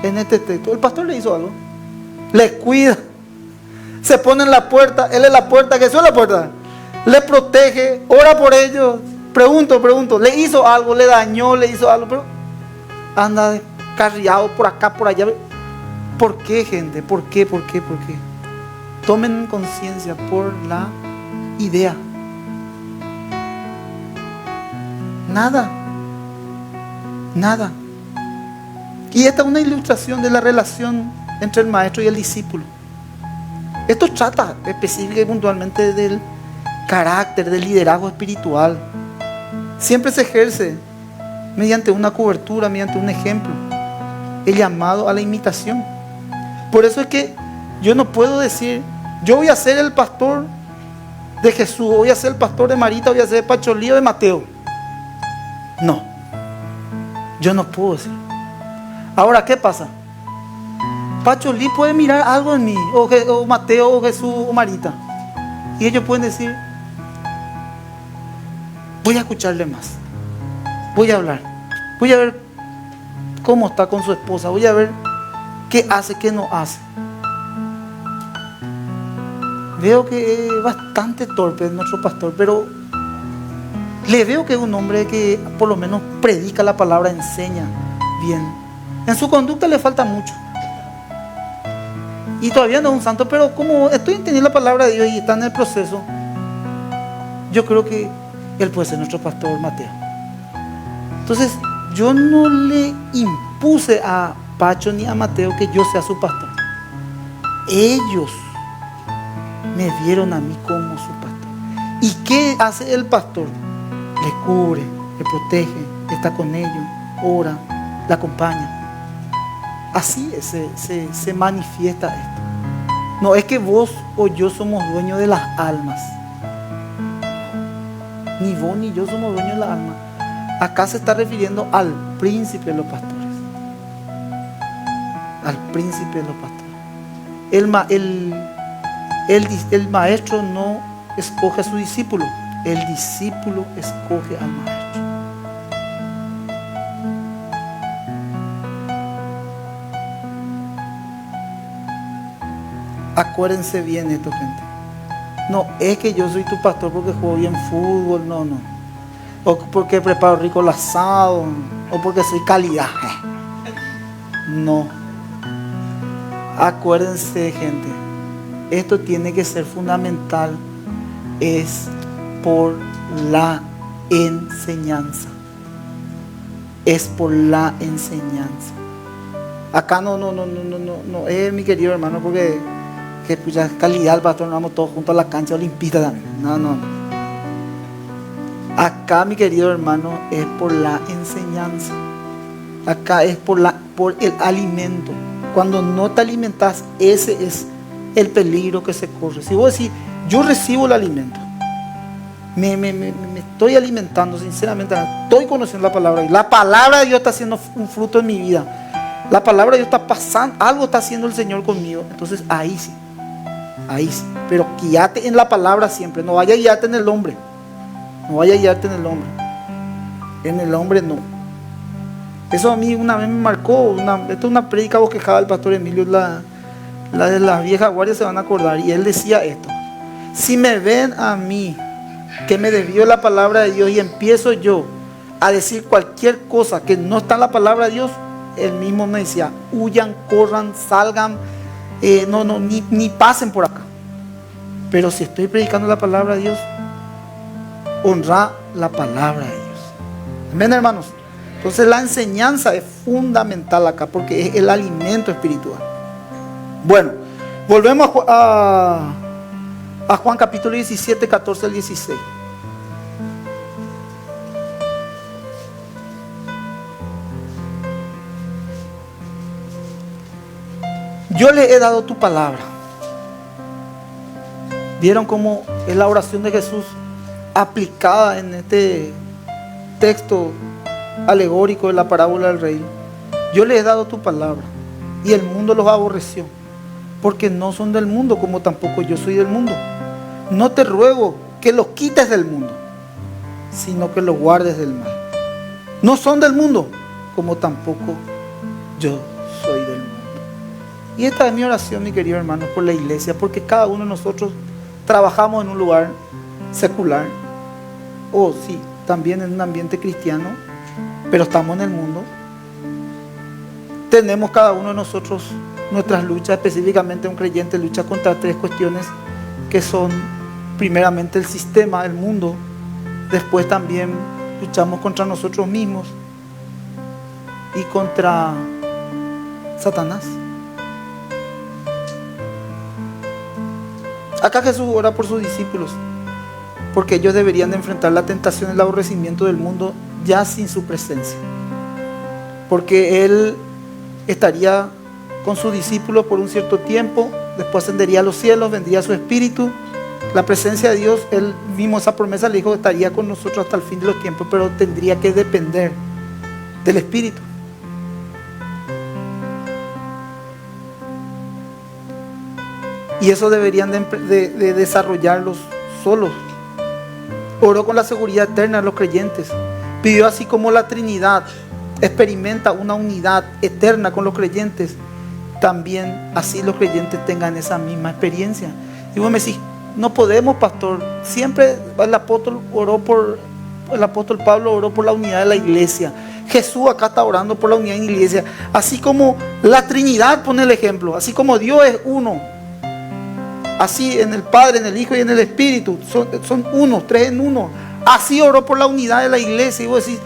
en este texto, ¿el pastor le hizo algo? Les cuida, se pone en la puerta, él es la puerta, Jesús es la puerta, le protege, ora por ellos. Pregunto, ¿le hizo algo? ¿Le dañó? ¿Le hizo algo? Pero anda descarriado por acá, por allá. ¿Por qué, gente? ¿Por qué? Tomen conciencia por la idea. Nada. Y esta es una ilustración de la relación entre el maestro y el discípulo. Esto trata específica y puntualmente del carácter, del liderazgo espiritual. Siempre se ejerce mediante una cobertura, mediante un ejemplo, el llamado a la imitación. Por eso es que yo no puedo decir, yo voy a ser el pastor de Jesús, voy a ser el pastor de Marita, voy a ser el Pacholí o de Mateo. No, yo no puedo decir. Ahora, ¿qué pasa? Pacholí puede mirar algo en mí, o Mateo, o Jesús, o Marita, y ellos pueden decir, voy a escucharle más, voy a hablar, voy a ver cómo está con su esposa, voy a ver qué hace, qué no hace. Veo que es bastante torpe nuestro pastor, pero le veo que es un hombre que por lo menos predica la palabra, enseña bien. En su conducta le falta mucho. Y todavía no es un santo, pero como estoy entendiendo la palabra de Dios y está en el proceso, yo creo que él puede ser nuestro pastor Mateo. Entonces, yo no le impuse a Pacho ni a Mateo que yo sea su pastor. Ellos me vieron a mí como su pastor. ¿Y qué hace el pastor? Le cubre, le protege, está con ellos, ora, le acompaña. Así se manifiesta esto. No es que vos o yo somos dueños de las almas. Ni vos ni yo somos dueños de las almas. Acá se está refiriendo al príncipe de los pastores. Al príncipe de los pastores. El maestro no escoge a su discípulo. El discípulo escoge al maestro. Acuérdense bien esto, gente. No es que yo soy tu pastor porque juego bien fútbol, no. O porque preparo rico el asado, o porque soy calidad. No. Acuérdense, gente. Esto tiene que ser fundamental. Es por la enseñanza. Es por la enseñanza. Acá no, mi querido hermano, porque que pues ya calidad, el pastor, nos vamos todos juntos a la cancha olimpista también. No. Acá, mi querido hermano, es por la enseñanza. Acá es por el alimento. Cuando no te alimentas, ese es el peligro que se corre. Si vos decís, yo recibo el alimento, me estoy alimentando, sinceramente, estoy conociendo la palabra. Y la palabra de Dios está haciendo un fruto en mi vida. La palabra de Dios está pasando, algo está haciendo el Señor conmigo. Entonces ahí sí. Pero guíate en la palabra siempre. No vaya a guiarte en el hombre. En el hombre no. Eso a mí una vez me marcó. Esto es una prédica bosquejada del pastor Emilio. La de las viejas guardias se van a acordar. Y él decía esto: si me ven a mí que me desvío la palabra de Dios y empiezo yo a decir cualquier cosa que no está en la palabra de Dios, él mismo me decía: huyan, corran, salgan, ni pasen por acá. Pero si estoy predicando la palabra de Dios, honra la palabra de Dios. Amén, hermanos. Entonces la enseñanza es fundamental acá, porque es el alimento espiritual. Bueno, volvemos a Juan capítulo 17, 14 al 16. Yo le he dado tu palabra. ¿Vieron cómo es la oración de Jesús aplicada en este texto alegórico de la parábola del rey? Yo le he dado tu palabra y el mundo los aborreció, porque no son del mundo, como tampoco yo soy del mundo. No te ruego que los quites del mundo, sino que los guardes del mal. No son del mundo, como tampoco yo soy del mundo. Y esta es mi oración, mi querido hermano, por la iglesia, porque cada uno de nosotros trabajamos en un lugar secular, o sí, también en un ambiente cristiano, pero estamos en el mundo. Tenemos cada uno de nosotros nuestras luchas. Específicamente un creyente lucha contra 3 cuestiones, que son primeramente el sistema, el mundo. Después también luchamos contra nosotros mismos y contra Satanás. Acá Jesús ora por sus discípulos, porque ellos deberían de enfrentar la tentación y el aborrecimiento del mundo ya sin su presencia, porque Él estaría con sus discípulos por un cierto tiempo, después ascendería a los cielos, vendría su Espíritu, la presencia de Dios. Él mismo, esa promesa le dijo, estaría con nosotros hasta el fin de los tiempos, pero tendría que depender del Espíritu. Y eso deberían de desarrollarlos solos. Oró con la seguridad eterna de los creyentes. Pidió, así como la Trinidad experimenta una unidad eterna con los creyentes, también así los creyentes tengan esa misma experiencia. Y vos me decís, no podemos, pastor. Siempre el apóstol Pablo oró por la unidad de la iglesia. Jesús acá está orando por la unidad de la iglesia. Así como la Trinidad pone el ejemplo, así como Dios es uno, así en el Padre, en el Hijo y en el Espíritu, son uno, 3 en 1. Así oró por la unidad de la iglesia. Y vos decís,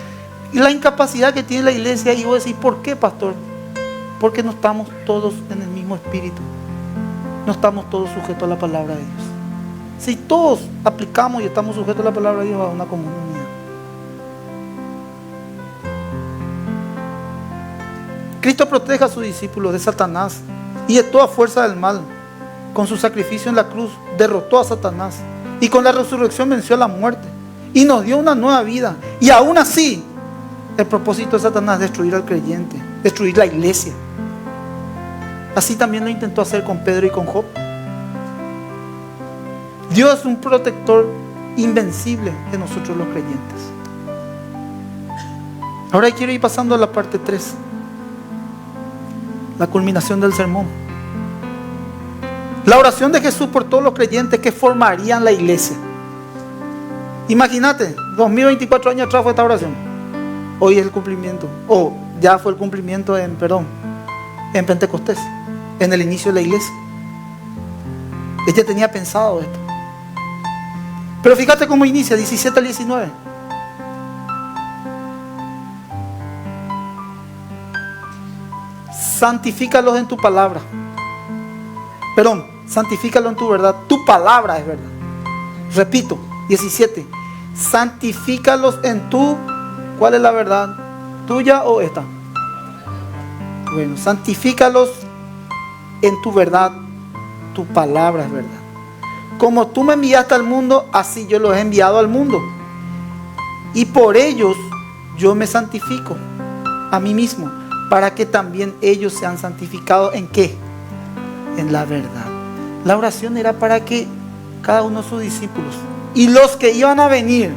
y la incapacidad que tiene la iglesia, y vos decís, ¿por qué, pastor? Porque no estamos todos en el mismo espíritu, no estamos todos sujetos a la palabra de Dios. Si todos aplicamos y estamos sujetos a la palabra de Dios, a una común unidad. Cristo protege a sus discípulos de Satanás y de toda fuerza del mal. Con su sacrificio en la cruz derrotó a Satanás, y con la resurrección venció a la muerte y nos dio una nueva vida. Y aún así, el propósito de Satanás es destruir al creyente, destruir la iglesia. Así también lo intentó hacer con Pedro y con Job. Dios es un protector invencible de nosotros los creyentes. Ahora quiero ir pasando a la parte 3, la culminación del sermón. La oración de Jesús por todos los creyentes que formarían la iglesia. Imagínate, 2024 años atrás fue esta oración. Hoy es el cumplimiento. O ya fue el cumplimiento en Pentecostés, en el inicio de la iglesia. Ella tenía pensado esto. Pero fíjate cómo inicia, 17 al 19. Santifícalos en tu palabra. Santifícalos en tu verdad. Tu palabra es verdad. Repito, 17. Santifícalos en tu... ¿Cuál es la verdad? ¿Tuya o esta? Bueno, santifícalos en tu verdad. Tu palabra es verdad. Como tú me enviaste al mundo, así yo los he enviado al mundo. Y por ellos yo me santifico a mí mismo, para que también ellos sean santificados. ¿En qué? En la verdad. La oración era para que cada uno de sus discípulos y los que iban a venir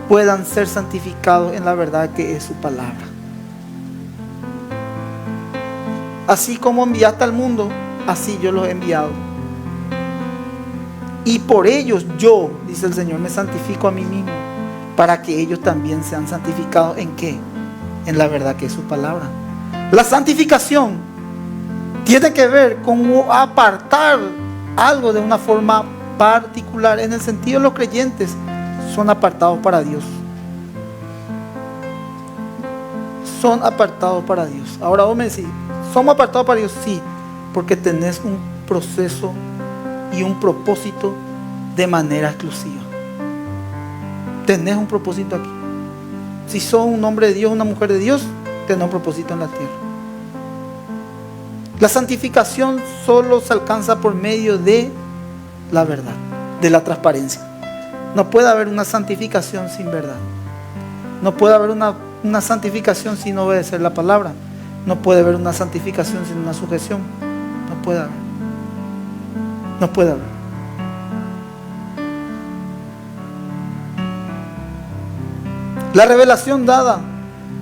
puedan ser santificados en la verdad que es su palabra. Así como enviaste al mundo, así yo los he enviado. Y por ellos yo, dice el Señor, me santifico a mí mismo, para que ellos también sean santificados. ¿En qué? En la verdad que es su palabra. La santificación tiene que ver con apartar algo de una forma particular. En el sentido de los creyentes son apartados para Dios. Son apartados para Dios. Ahora vos me decís, ¿somos apartados para Dios? Sí, porque tenés un proceso y un propósito de manera exclusiva. Tenés un propósito aquí. Si sos un hombre de Dios, una mujer de Dios, tenés un propósito en la tierra. La santificación solo se alcanza por medio de la verdad, de la transparencia. No puede haber una santificación sin verdad. No puede haber una santificación sin obedecer la palabra. No puede haber una santificación sin una sujeción. No puede haber. No puede haber. La revelación dada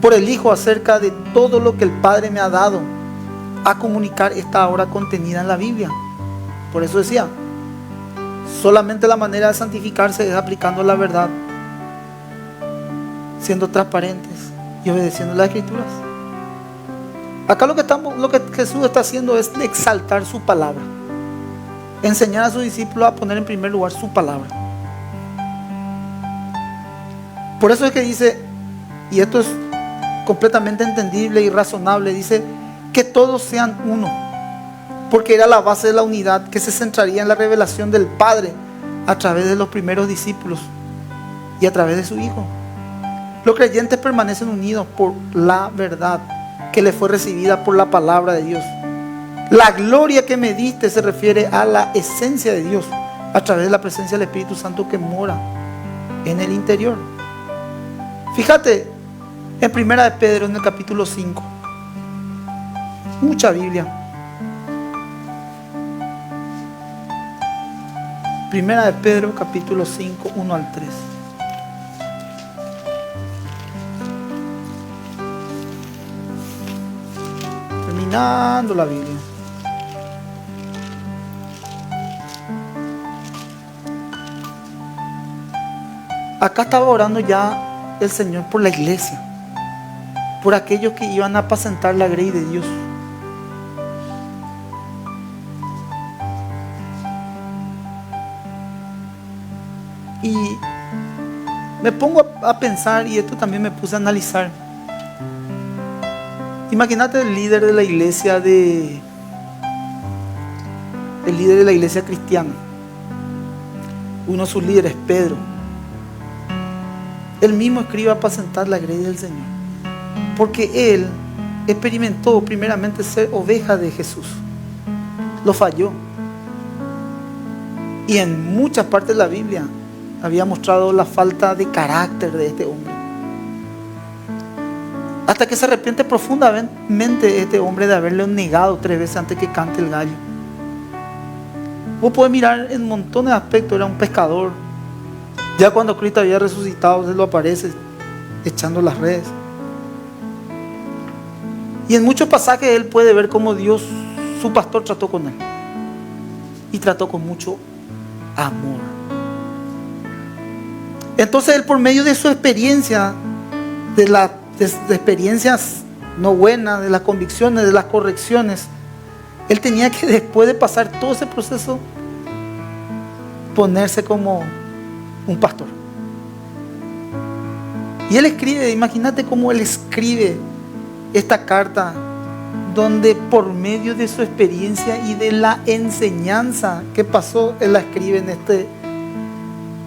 por el Hijo acerca de todo lo que el Padre me ha dado a comunicar está ahora contenida en la Biblia. Por eso decía, solamente la manera de santificarse es aplicando la verdad, siendo transparentes y obedeciendo las Escrituras. Acá lo que Jesús está haciendo es exaltar su palabra, enseñar a sus discípulos a poner en primer lugar su palabra. Por eso es que dice, y esto es completamente entendible y razonable, dice que todos sean uno, porque era la base de la unidad que se centraría en la revelación del Padre a través de los primeros discípulos y a través de su Hijo. Los creyentes permanecen unidos por la verdad que les fue recibida por la palabra de Dios. La gloria que me diste se refiere a la esencia de Dios a través de la presencia del Espíritu Santo que mora en el interior. Fíjate en 1 de Pedro, en el capítulo 5. Mucha Biblia. 1 de Pedro, capítulo 5, 1 al 3. Terminando la Biblia. Acá estaba orando ya el Señor por la iglesia, por aquellos que iban a apacentar la grey de Dios. Y me pongo a pensar, y esto también me puse a analizar. Imagínate el líder de la iglesia cristiana. Uno de sus líderes, Pedro. Él mismo escribe apacentar la grey del Señor, porque él experimentó primeramente ser oveja de Jesús. Lo falló, y en muchas partes de la Biblia había mostrado la falta de carácter de este hombre, hasta que se arrepiente profundamente este hombre de haberle negado 3 veces antes que cante el gallo. Vos podés mirar en montones de aspectos. Era un pescador. Ya cuando Cristo había resucitado, se lo aparece echando las redes. Y en muchos pasajes él puede ver cómo Dios, su pastor, trató con él. y trató con mucho amor. Entonces él, por medio de su experiencia, de experiencias no buenas, de las convicciones, de las correcciones, él tenía que, después de pasar todo ese proceso, ponerse como un pastor. Y él escribe, imagínate cómo él escribe esta carta, donde por medio de su experiencia y de la enseñanza que pasó, él la escribe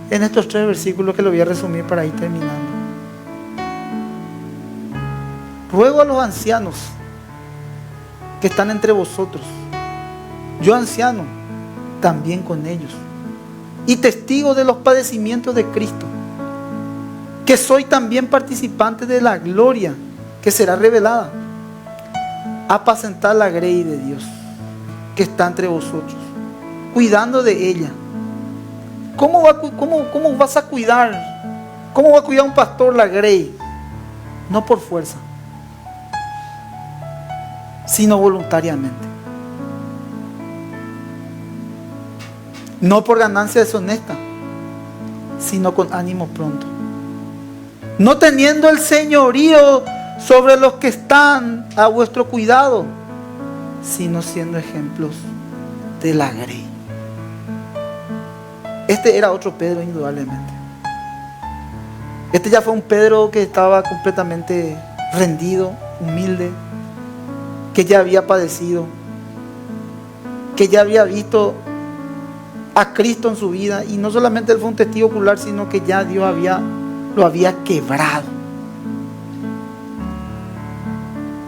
en estos 3 versículos que lo voy a resumir para ir terminando. Ruego a los ancianos que están entre vosotros, yo anciano, también con ellos, y testigo de los padecimientos de Cristo, que soy también participante de la gloria que será revelada, apacentar la grey de Dios que está entre vosotros, cuidando de ella. ¿Cómo vas a cuidar? ¿Cómo va a cuidar un pastor la grey? No por fuerza, sino voluntariamente. No por ganancia deshonesta, sino con ánimo pronto. No teniendo el señorío sobre los que están a vuestro cuidado, sino siendo ejemplos de la grey. Este era otro Pedro, indudablemente. Este ya fue un Pedro que estaba completamente rendido, humilde, que ya había padecido, que ya había visto a Cristo en su vida, y no solamente él fue un testigo ocular, sino que ya Dios lo había quebrado.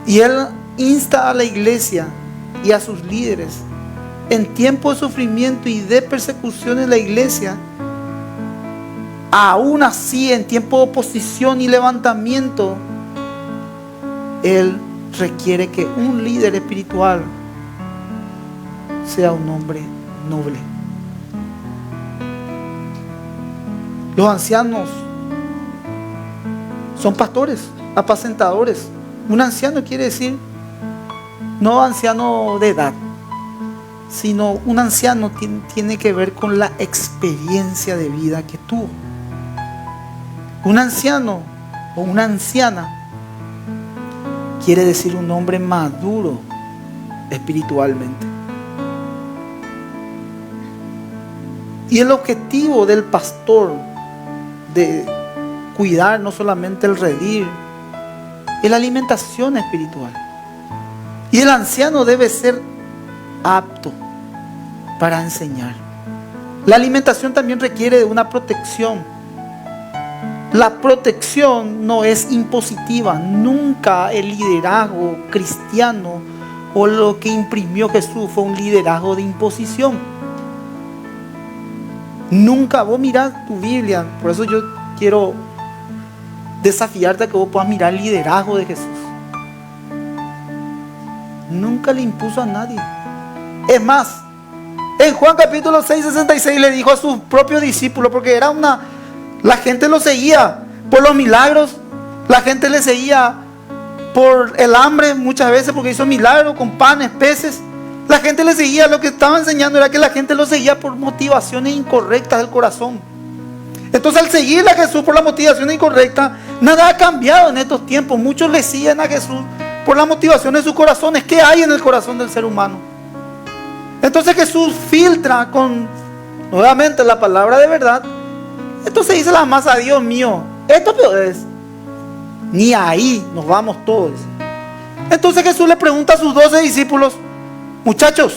Y él insta a la iglesia y a sus líderes en tiempo de sufrimiento y de persecución en la iglesia, aún así en tiempo de oposición y levantamiento, él requiere que un líder espiritual sea un hombre noble. Los ancianos son pastores, apacentadores. Un anciano quiere decir no anciano de edad, sino un anciano tiene que ver con la experiencia de vida que tuvo. Un anciano o una anciana quiere decir un hombre maduro espiritualmente. Y el objetivo del pastor de cuidar no solamente el redil, es la alimentación espiritual. Y el anciano debe ser apto para enseñar. La alimentación también requiere de una protección. La protección no es impositiva. Nunca el liderazgo cristiano o lo que imprimió Jesús fue un liderazgo de imposición. Nunca. Vos mirás tu Biblia, por eso yo quiero desafiarte a que vos puedas mirar el liderazgo de Jesús. Nunca le impuso a nadie. Es más, en Juan capítulo 6:66 le dijo a sus propios discípulos, porque la gente lo seguía por los milagros, la gente le seguía por el hambre muchas veces porque hizo milagros con panes, peces. La gente le seguía, lo que estaba enseñando era que la gente lo seguía por motivaciones incorrectas del corazón. Entonces, al seguirle a Jesús por la motivación incorrecta, nada ha cambiado en estos tiempos. Muchos le siguen a Jesús por la motivación de sus corazones. ¿Qué hay en el corazón del ser humano? Entonces Jesús filtra con, nuevamente, la palabra de verdad. Entonces dice la masa: Dios mío, esto es, ni ahí nos vamos todos. Entonces Jesús le pregunta a sus 12 discípulos: muchachos,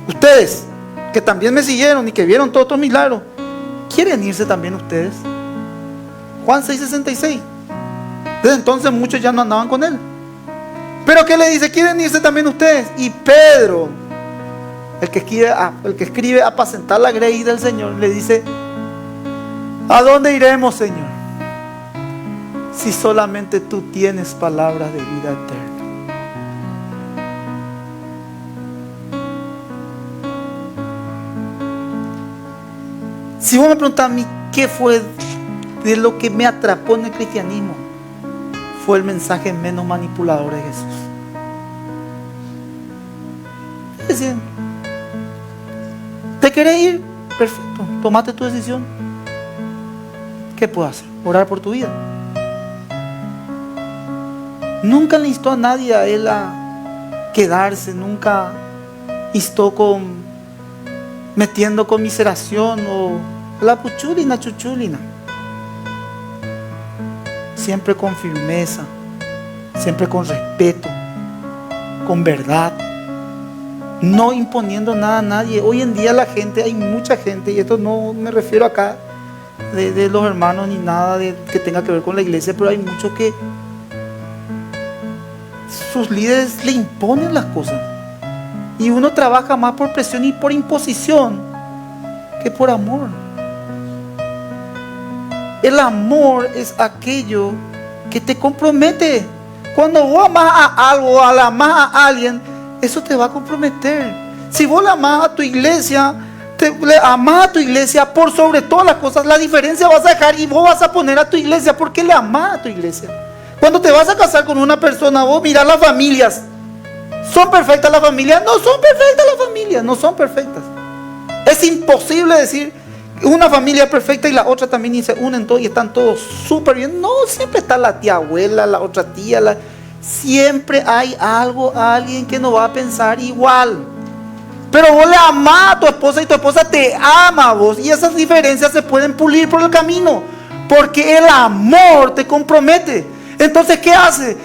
ustedes que también me siguieron y que vieron todos estos milagros, ¿quieren irse también ustedes? Juan 6:66. Desde entonces muchos ya no andaban con él. Pero ¿qué le dice? ¿Quieren irse también ustedes? Y Pedro, el que escribe apacentar la grey del Señor, le dice: ¿a dónde iremos, Señor? Si solamente tú tienes palabras de vida eterna. Si vos me preguntás a mí qué fue de lo que me atrapó en el cristianismo, fue el mensaje menos manipulador de Jesús. Es decir, ¿Te querés ir? Perfecto, tomate tu decisión. ¿Qué puedo hacer? Orar por tu vida. Nunca le instó a nadie a él a quedarse, nunca instó metiendo conmiseración o la puchulina, chuchulina. Siempre con firmeza, siempre con respeto, con verdad, no imponiendo nada a nadie. Hoy en día la gente, hay mucha gente, y esto no me refiero acá de los hermanos ni nada que tenga que ver con la iglesia, pero hay muchos que sus líderes le imponen las cosas y uno trabaja más por presión y por imposición que por amor. El amor es aquello que te compromete. Cuando vos amás a algo, o la amás a alguien, eso te va a comprometer. Si vos le amás a tu iglesia, le amás a tu iglesia por sobre todas las cosas, la diferencia vas a dejar y vos vas a poner a tu iglesia porque le amás a tu iglesia. Cuando te vas a casar con una persona, vos mirás las familias. ¿Son perfectas las familias? No son perfectas las familias, no son perfectas. Es imposible decir una familia perfecta y la otra también y se unen todos y están todos súper bien. No, siempre está la tía abuela, la otra tía, siempre hay alguien que no va a pensar igual. Pero vos le amás a tu esposa y tu esposa te ama a vos. Y esas diferencias se pueden pulir por el camino. Porque el amor te compromete. Entonces, ¿qué hace?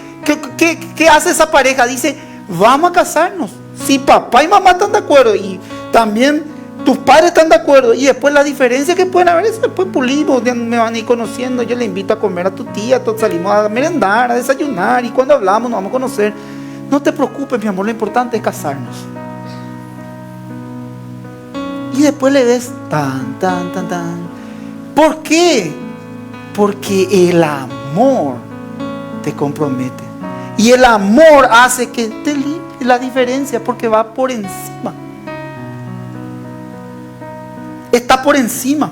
¿Qué hace esa pareja? Dice, vamos a casarnos. Si papá y mamá están de acuerdo y también tus padres están de acuerdo, y después las diferencias que pueden haber, eso después pulimos, me van a ir conociendo. Yo le invito a comer a tu tía, todos salimos a merendar, a desayunar, y cuando hablamos nos vamos a conocer. No te preocupes, mi amor, lo importante es casarnos. Y después le ves tan. ¿Por qué? Porque el amor te compromete. Y el amor hace que te limpie la diferencia, porque va por encima. Está por encima.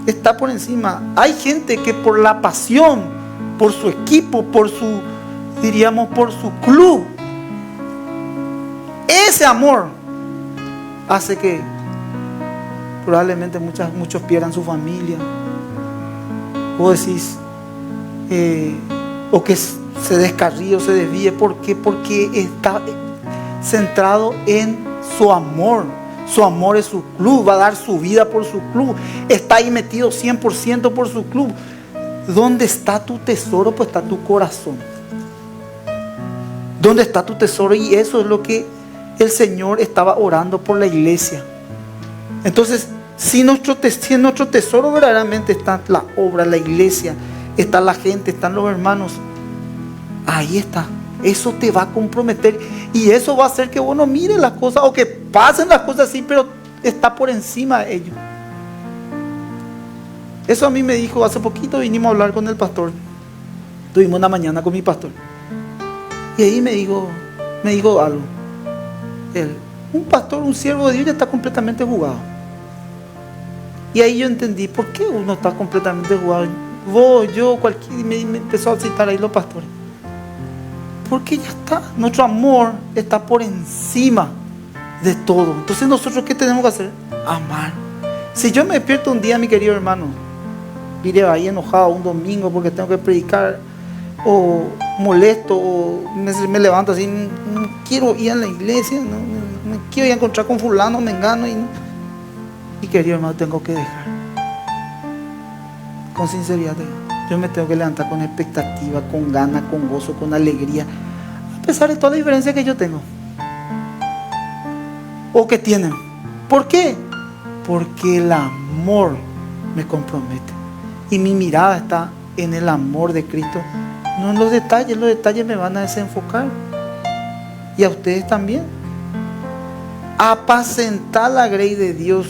Está por encima. Hay gente que por la pasión, por su equipo, por su club, ese amor hace que probablemente muchos pierdan su familia. O decís, o que se descarríe o se desvíe. ¿Por qué? Porque está centrado en su amor. Su amor es su club, va a dar su vida por su club, está ahí metido 100% por su club. ¿Dónde está tu tesoro? Pues está tu corazón. ¿Dónde está tu tesoro? Y eso es lo que el Señor estaba orando por la iglesia. Entonces, si nuestro tesoro verdaderamente está la obra, la iglesia, está la gente, están los hermanos, ahí está. Eso te va a comprometer y eso va a hacer que vos no mires las cosas o que pasen las cosas así, pero está por encima de ello. Eso a mí me dijo, hace poquito vinimos a hablar con el pastor. Tuvimos una mañana con mi pastor. Y ahí me dijo algo. Un pastor, un siervo de Dios ya está completamente jugado. Y ahí yo entendí, ¿por qué uno está completamente jugado? Vos, yo, cualquiera, y me empezó a citar ahí los pastores. Porque ya está, nuestro amor está por encima de todo. Entonces nosotros, ¿qué tenemos que hacer? Amar. Si yo me despierto un día, mi querido hermano, iré ahí enojado un domingo porque tengo que predicar, o molesto, o me levanto así, no quiero ir a la iglesia, no quiero ir a encontrar con fulano, mengano, y querido hermano, tengo que dejar. Con sinceridad, yo me tengo que levantar con expectativa, con ganas, con gozo, con alegría, a pesar de toda la diferencia que yo tengo o que tienen. ¿Por qué? Porque el amor me compromete y mi mirada está en el amor de Cristo, no en los detalles. Los detalles me van a desenfocar, y a ustedes también. Apacentad la grey de Dios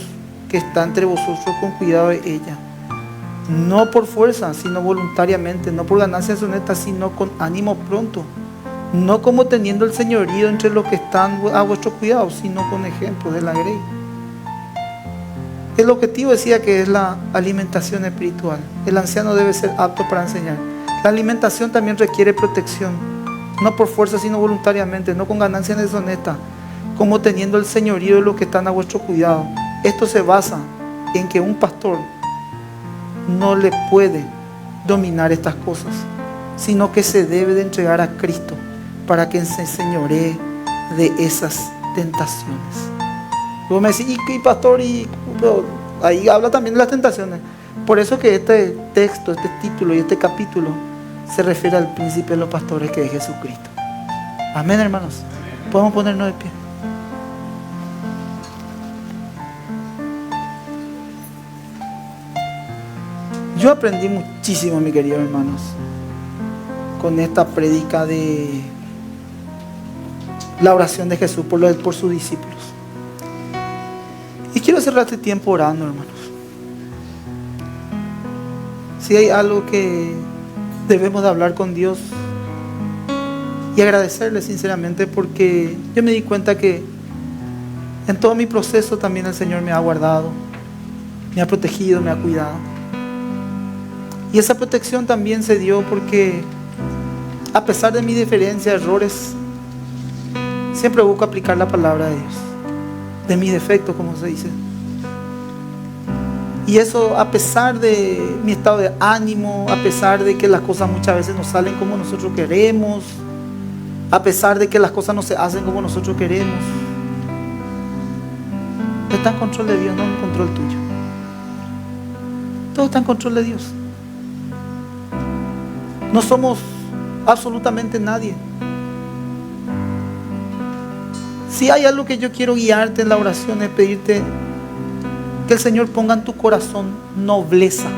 que está entre vosotros, con cuidado de ella, no por fuerza, sino voluntariamente, no por ganancias honestas, sino con ánimo pronto, no como teniendo el señorío entre los que están a vuestro cuidado, sino con ejemplo de la grey. El objetivo decía que es la alimentación espiritual. El anciano debe ser apto para enseñar. La alimentación también requiere protección, no por fuerza, sino voluntariamente, no con ganancias deshonestas. como teniendo el señorío de los que están a vuestro cuidado. Esto se basa en que un pastor no le puede dominar estas cosas, sino que se debe de entregar a Cristo para que se señoree de esas tentaciones. Luego me decís, ¿y pastor? Pero ahí habla también de las tentaciones. Por eso que este texto, este título y este capítulo se refiere al príncipe de los pastores, que es Jesucristo. Amén, hermanos. Podemos ponernos de pie. Yo aprendí muchísimo, mis queridos hermanos, con esta prédica de la oración de Jesús por sus discípulos. Y quiero cerrar este tiempo orando, hermanos. Si hay algo que debemos de hablar con Dios y agradecerle sinceramente, porque yo me di cuenta que en todo mi proceso también el Señor me ha guardado, me ha protegido, me ha cuidado. Y esa protección también se dio porque, a pesar de mi diferencia, errores, siempre busco aplicar la palabra de Dios, de mis defectos, como se dice. Y eso, a pesar de mi estado de ánimo, a pesar de que las cosas muchas veces no salen como nosotros queremos, a pesar de que las cosas no se hacen como nosotros queremos, está en control de Dios, no en control tuyo. Todo está en control de Dios. No somos absolutamente nadie. Si hay algo que yo quiero guiarte en la oración, es pedirte que el Señor ponga en tu corazón nobleza.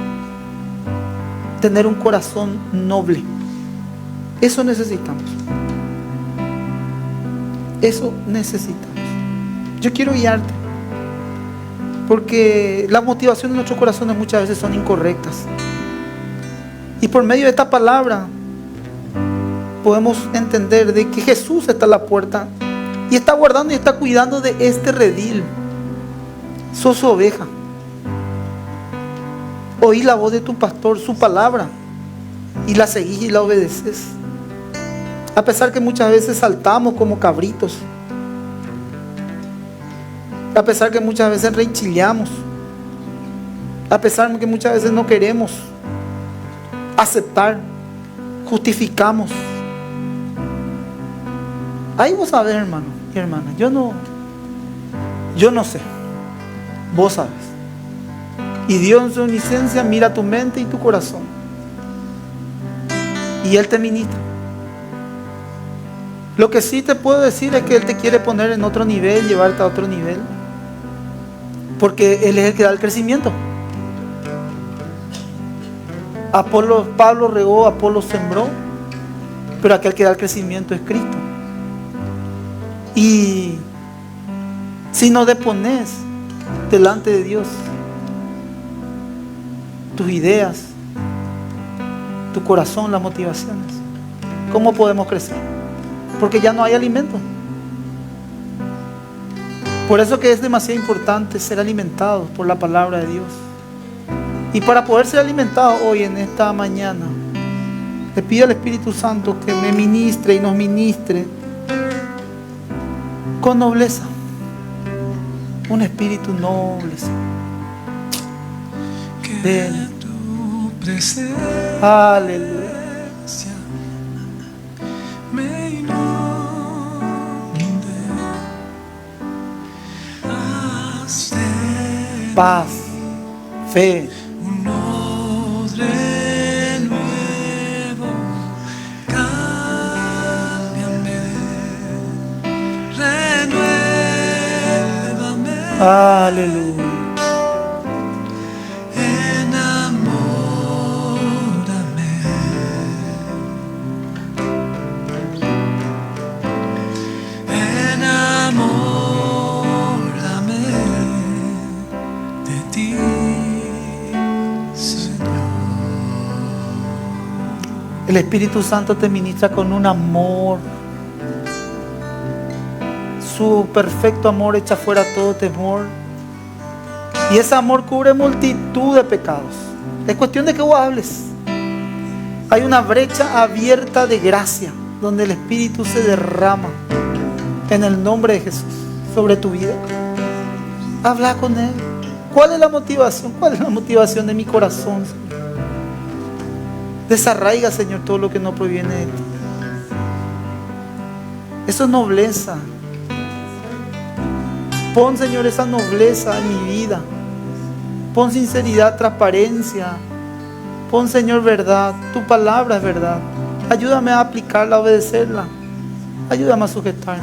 Tener un corazón noble. Eso necesitamos. Eso necesitamos. Yo quiero guiarte, porque las motivaciones de nuestros corazones muchas veces son incorrectas. Y por medio de esta palabra podemos entender de que Jesús está a la puerta y está guardando y está cuidando de este redil. Sos su oveja. Oí la voz de tu pastor, su palabra, y la seguís y la obedeces. A pesar que muchas veces saltamos como cabritos, a pesar que muchas veces reinchillamos, a pesar que muchas veces no queremos aceptar, justificamos. Ahí vos sabés, hermano y hermana. Yo no sé. Vos sabes. Y Dios en su omnisciencia mira tu mente y tu corazón. Y Él te ministra. Lo que sí te puedo decir es que Él te quiere poner en otro nivel, llevarte a otro nivel. Porque Él es el que da el crecimiento. Pablo regó, Apolo sembró, pero aquel que da el crecimiento es Cristo. Y si no depones delante de Dios tus ideas, tu corazón, las motivaciones, ¿cómo podemos crecer? Porque ya no hay alimento. Por eso que es demasiado importante ser alimentados por la palabra de Dios. Y para poder ser alimentado hoy en esta mañana, le pido al Espíritu Santo que me ministre y nos ministre con nobleza. Un espíritu noble. Ven. Aleluya. Paz, fe. Aleluya. Enamórame de ti, Señor. El Espíritu Santo te ministra con un amor. Su perfecto amor echa fuera todo temor. Y ese amor cubre multitud de pecados. Es cuestión de que vos hables. Hay una brecha abierta de gracia donde el Espíritu se derrama. En el nombre de Jesús, sobre tu vida. Habla con Él. ¿Cuál es la motivación? ¿Cuál es la motivación de mi corazón, Señor? Desarraiga, Señor, todo lo que no proviene de ti. Eso es nobleza. Pon, Señor, esa nobleza en mi vida. Pon sinceridad, transparencia. Pon, Señor, verdad. Tu palabra es verdad. Ayúdame a aplicarla, a obedecerla. Ayúdame a sujetarme.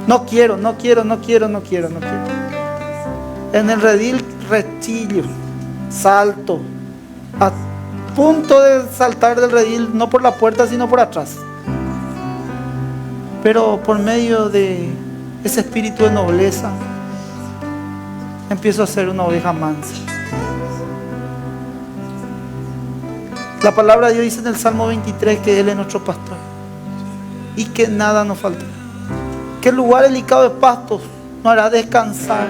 No quiero. En el redil rechillo, salto, a punto de saltar del redil, no por la puerta, sino por atrás. Pero por medio de ese espíritu de nobleza, empiezo a ser una oveja mansa. La palabra de Dios dice en el Salmo 23 que Él es nuestro pastor y que nada nos faltará. Que el lugar delicado de pastos nos hará descansar.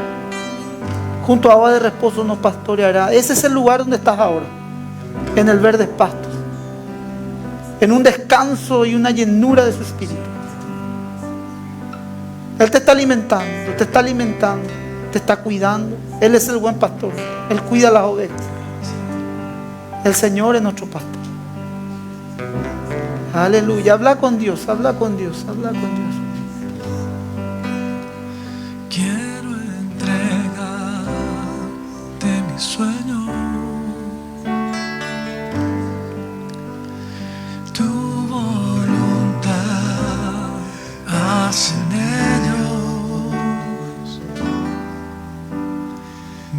Junto a agua de reposo nos pastoreará. Ese es el lugar donde estás ahora, en el verde pastos, en un descanso y una llenura de su espíritu. Él te está alimentando, te está cuidando. Él es el buen pastor. Él cuida las ovejas. El Señor es nuestro pastor. Aleluya. Habla con Dios. Quiero entregarte mi sueño, tu voluntad hacen ellos,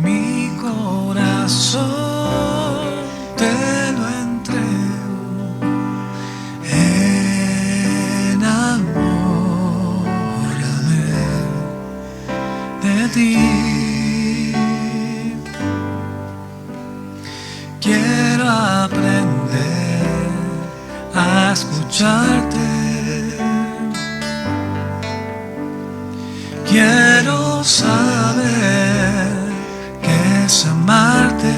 mi corazón te lo entrego, enamórame de ti. Quiero aprender a escucharte. Quiero saber qué es amarte.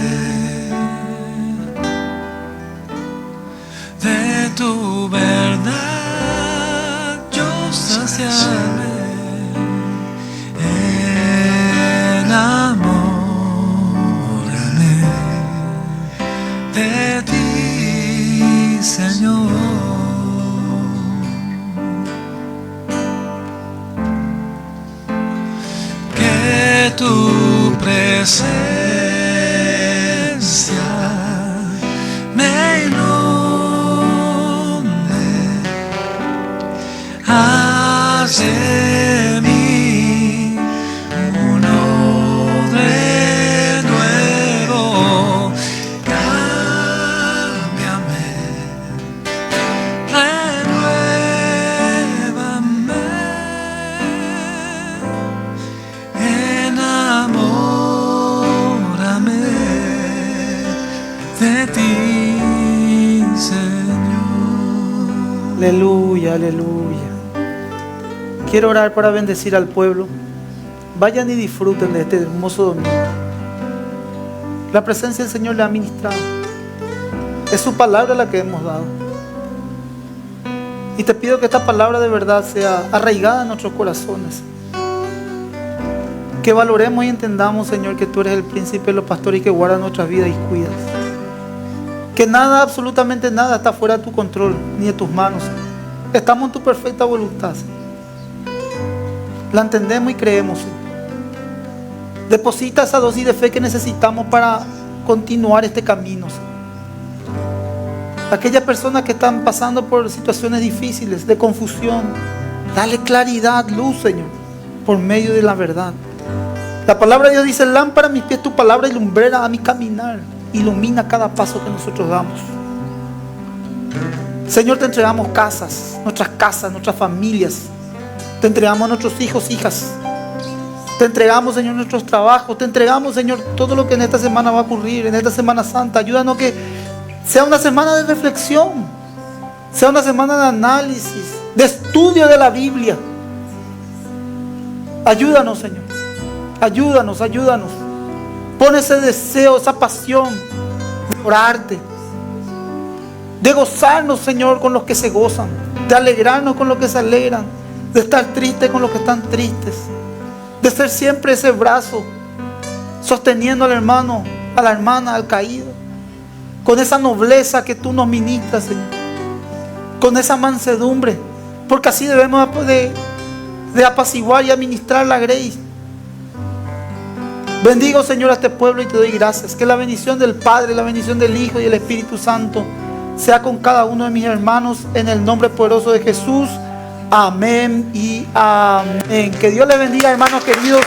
De tu verdad yo saciarme. Enamórame de ti, Señor. Que tu presencia me inunde, haz de mí uno de nuevo, cámbiame, renuévame, enamórame de ti, Señor. Aleluya, aleluya. Quiero orar para bendecir al pueblo. Vayan y disfruten de este hermoso domingo. La presencia del Señor le ha ministrado. Es su palabra la que hemos dado. Y te pido que esta palabra de verdad sea arraigada en nuestros corazones. Que valoremos y entendamos, Señor, que tú eres el príncipe de los pastores y que guardas nuestras vidas y cuidas. Que nada, absolutamente nada está fuera de tu control ni de tus manos. Estamos en tu perfecta voluntad, Señor. La entendemos y creemos, Señor. Deposita esa dosis de fe que necesitamos para continuar este camino, Señor. Aquellas personas que están pasando por situaciones difíciles, de confusión, dale claridad, luz, Señor, por medio de la verdad. La palabra de Dios dice: lámpara a mis pies tu palabra y lumbrera a mi caminar. Ilumina cada paso que nosotros damos. Señor, te entregamos casas, nuestras familias. Te entregamos a nuestros hijos, hijas. Te entregamos, Señor, nuestros trabajos. Te entregamos, Señor, todo lo que en esta semana va a ocurrir, en esta Semana Santa. Ayúdanos que sea una semana de reflexión, sea una semana de análisis, de estudio de la Biblia. Ayúdanos, Señor. Ayúdanos. Pon ese deseo, esa pasión de orarte, de gozarnos, Señor, con los que se gozan, de alegrarnos con los que se alegran, de estar triste con los que están tristes, de ser siempre ese brazo sosteniendo al hermano, a la hermana, al caído, con esa nobleza que tú nos ministras, Señor, con esa mansedumbre, porque así debemos de apaciguar y administrar la grace. Bendigo, Señor, a este pueblo y te doy gracias. Que la bendición del Padre, la bendición del Hijo y el Espíritu Santo sea con cada uno de mis hermanos en el nombre poderoso de Jesús. Amén y amén. Que Dios les bendiga, hermanos queridos.